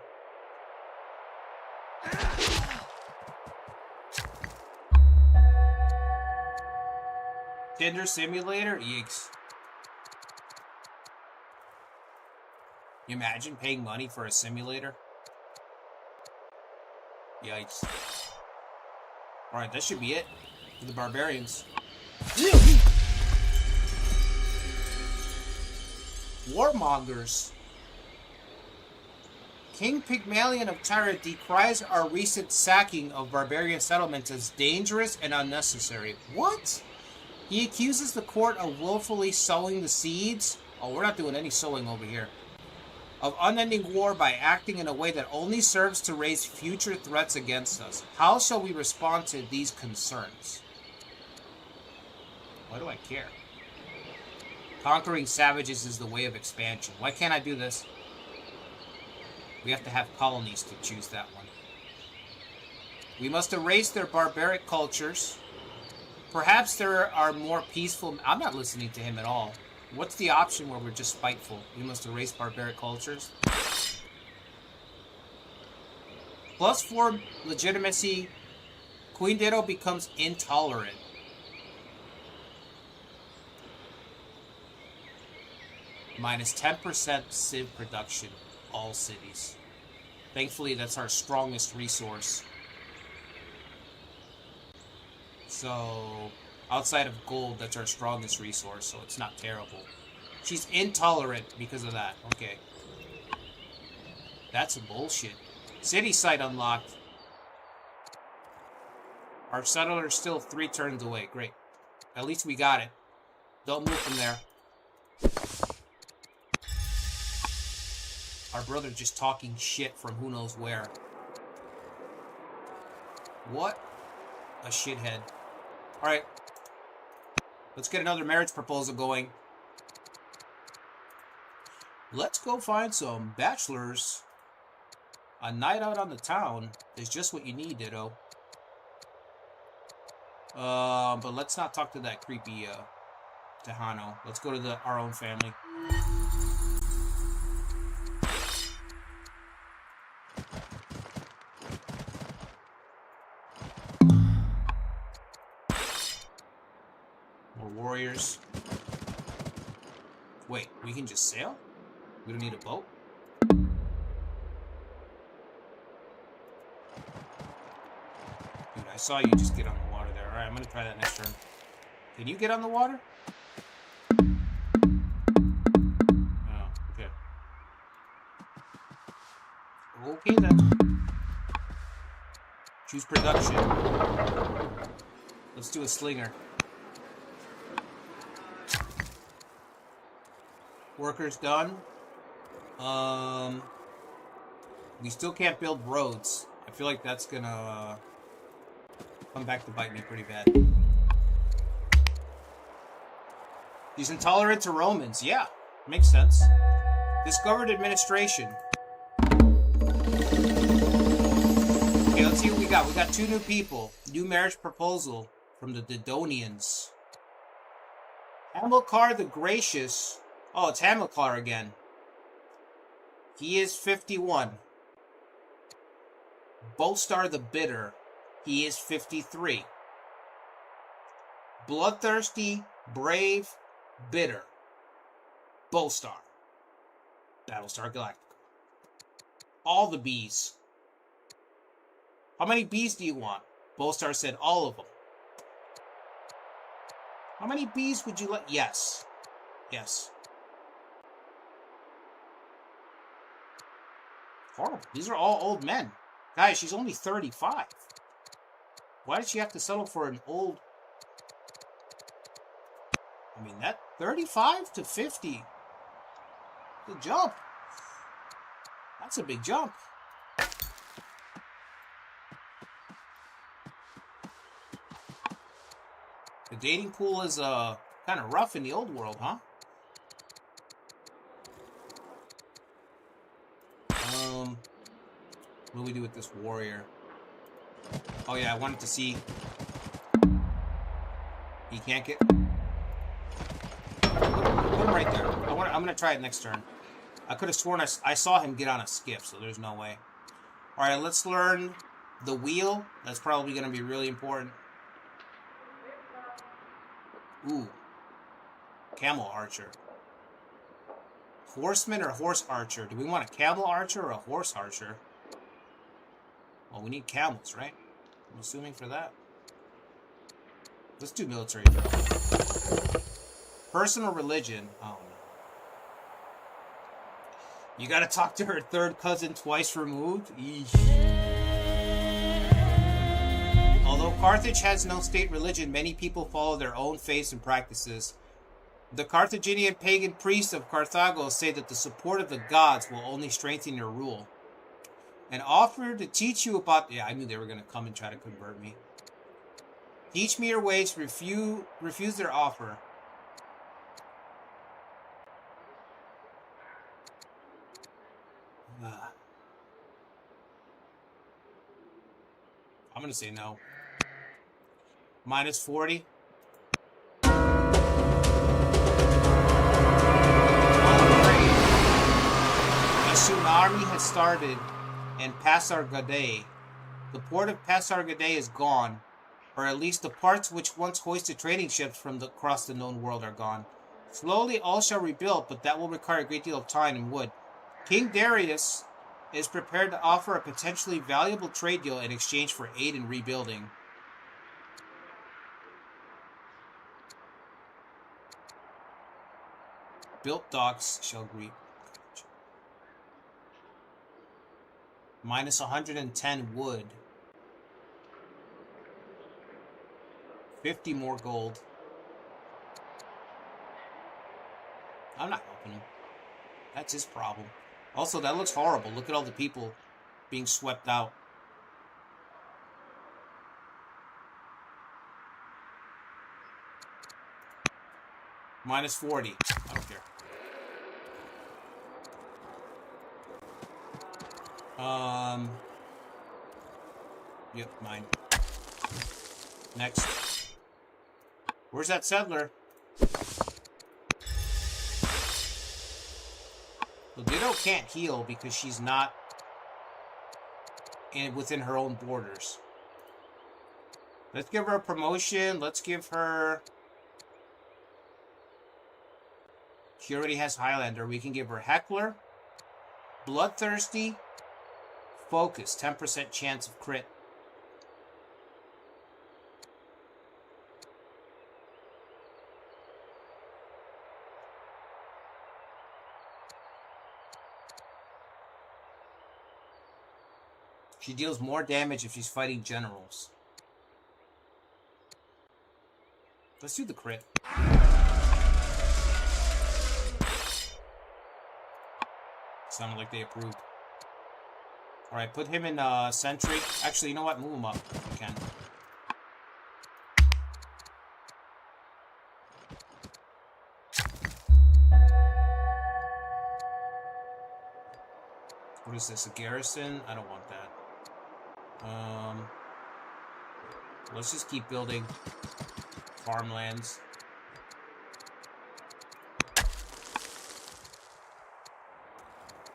Tinder simulator? Yeeks. You imagine paying money for a simulator? Yikes. Alright, that should be it for the barbarians. Warmongers. King Pygmalion of Tyre decries our recent sacking of barbarian settlements as dangerous and unnecessary. What? He accuses the court of willfully sowing the seeds. Oh, we're not doing any sowing over here. Of unending war by acting in a way that only serves to raise future threats against us. How shall we respond to these concerns? Why do I care? Conquering savages is the way of expansion. Why can't I do this? We have to have colonies to choose that one. We must erase their barbaric cultures. Perhaps there are more peaceful... I'm not listening to him at all. What's the option where we're just spiteful? We must erase barbaric cultures. +4 legitimacy. Queen Dido becomes intolerant. -10% civ production. All cities. Thankfully, that's our strongest resource. So, outside of gold, that's our strongest resource, so it's not terrible. She's intolerant because of that. Okay. That's bullshit. City site unlocked. Our settler's still 3 turns away. Great. At least we got it. Don't move from there. Our brother just talking shit from who knows where. What a shithead. Alright. Let's get another marriage proposal going. Let's go find some bachelors. A night out on the town is just what you need, Ditto. But let's not talk to that creepy Tejano. Let's go to our own family. More warriors. Wait, we can just sail? We don't need a boat? Dude, I saw you just get on the water there. Alright, I'm gonna try that next turn. Can you get on the water? Oh, okay. Okay then. Choose production. Let's do a slinger. Workers done. We still can't build roads. I feel like that's gonna come back to bite me pretty bad. He's intolerant to Romans. Yeah, makes sense. Discovered administration. Okay, let's see what we got. We got 2 new people. New marriage proposal from the Didonians. Hamilcar the Gracious. Oh, it's Hamilcar again. He is 51. Bolstar the Bitter. He is 53. Bloodthirsty, Brave, Bitter. Bolstar. Battlestar Galactica. All the bees. How many bees do you want? Bolstar said all of them. How many bees would you like? Yes. Yes. Horrible. These are all old men. Guys, she's only 35. Why did she have to settle for an old... I mean, that 35 to 50. Good jump. That's a big jump. The dating pool is kind of rough in the old world, huh? What do we do with this warrior? Oh yeah, I wanted to see. He can't get. Put him right there. I'm gonna try it next turn. I could have sworn I saw him get on a skiff, so there's no way. All right, let's learn the wheel. That's probably gonna be really important. Ooh, camel archer. Horseman or horse archer? Do we want a camel archer or a horse archer? Well, we need camels, right? I'm assuming for that. Let's do military drill. Personal religion. Oh, no. You gotta talk to her third cousin twice removed? Eesh. Although Carthage has no state religion, many people follow their own faiths and practices. The Carthaginian pagan priests of Carthago say that the support of the gods will only strengthen your rule. And offer to teach you about... Yeah, I knew they were going to come and try to convert me. Teach me your ways. Refuse their offer. I'm going to say no. Minus 40. A tsunami has started in Pasargadae. The port of Pasargadae is gone, or at least the parts which once hoisted trading ships from across the known world are gone. Slowly all shall rebuild, but that will require a great deal of time and wood. King Darius is prepared to offer a potentially valuable trade deal in exchange for aid in rebuilding. Built docks shall greet. Minus 110 wood. 50 more gold. I'm not helping him. That's his problem. Also, that looks horrible. Look at all the people being swept out. Minus 40. I don't care. Yep, mine. Next. Where's that settler? Well, Dido can't heal because she's not within her own borders. Let's give her a promotion. Let's give her... She already has Highlander. We can give her Heckler, Bloodthirsty, Focus, 10% chance of crit. She deals more damage if she's fighting generals. Let's do the crit. Sounded like they approved. Alright, put him in sentry. Actually, you know what? Move him up if you can. What is this? A garrison? I don't want that. Let's just keep building farmlands.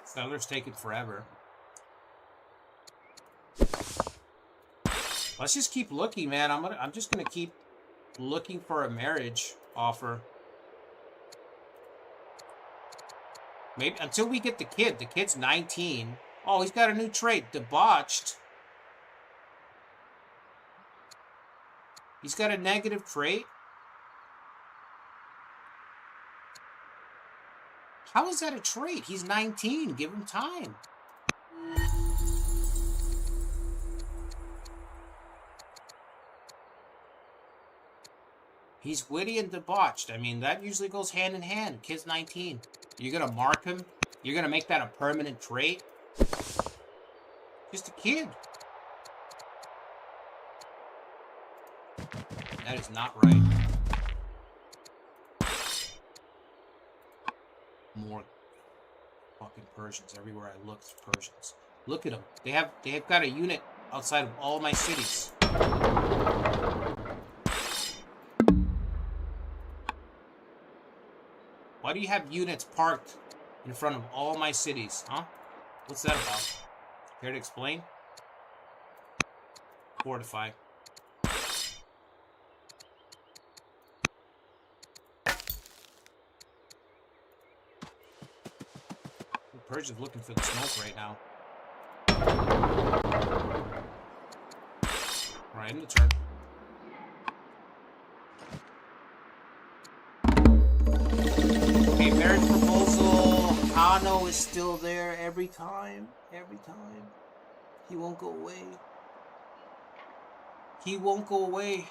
Settlers taking forever. Let's just keep looking, man. I'm just gonna keep looking for a marriage offer. Maybe until we get the kid. The kid's 19. Oh, he's got a new trait, debauched. He's got a negative trait. How is that a trait? He's 19. Give him time. He's witty and debauched. I mean, that usually goes hand in hand. Kid's 19. You're going to mark him? You're going to make that a permanent trait? Just a kid. That is not right. More fucking Persians. Everywhere I look, it's Persians. Look at them. They have got a unit outside of all my cities. Why do you have units parked in front of all my cities, huh? What's that about? Care to explain? Fortify. The Persians looking for the smoke right now. Alright, in the turn. Okay, marriage proposal. Kano is still there every time. Every time. He won't go away. He won't go away.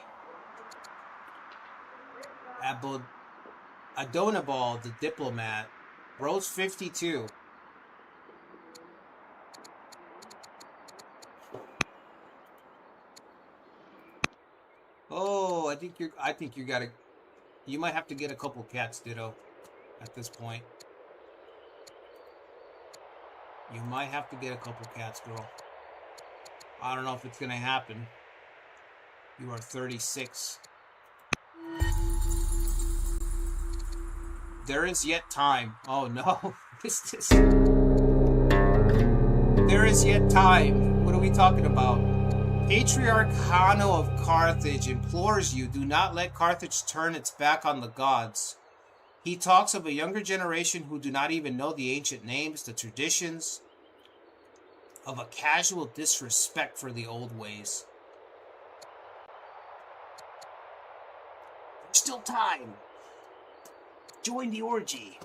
Adonabal, the diplomat. Rose 52. Oh, I think you gotta... You might have to get a couple cats, Ditto, at this point. You might have to get a couple cats, girl. I don't know if it's gonna happen. You are 36. There is yet time. Oh no. There is yet time. What are we talking about? Patriarch Hanno of Carthage implores you, do not let Carthage turn its back on the gods. He talks of a younger generation who do not even know the ancient names, the traditions, of a casual disrespect for the old ways. There's still time. Join the orgy.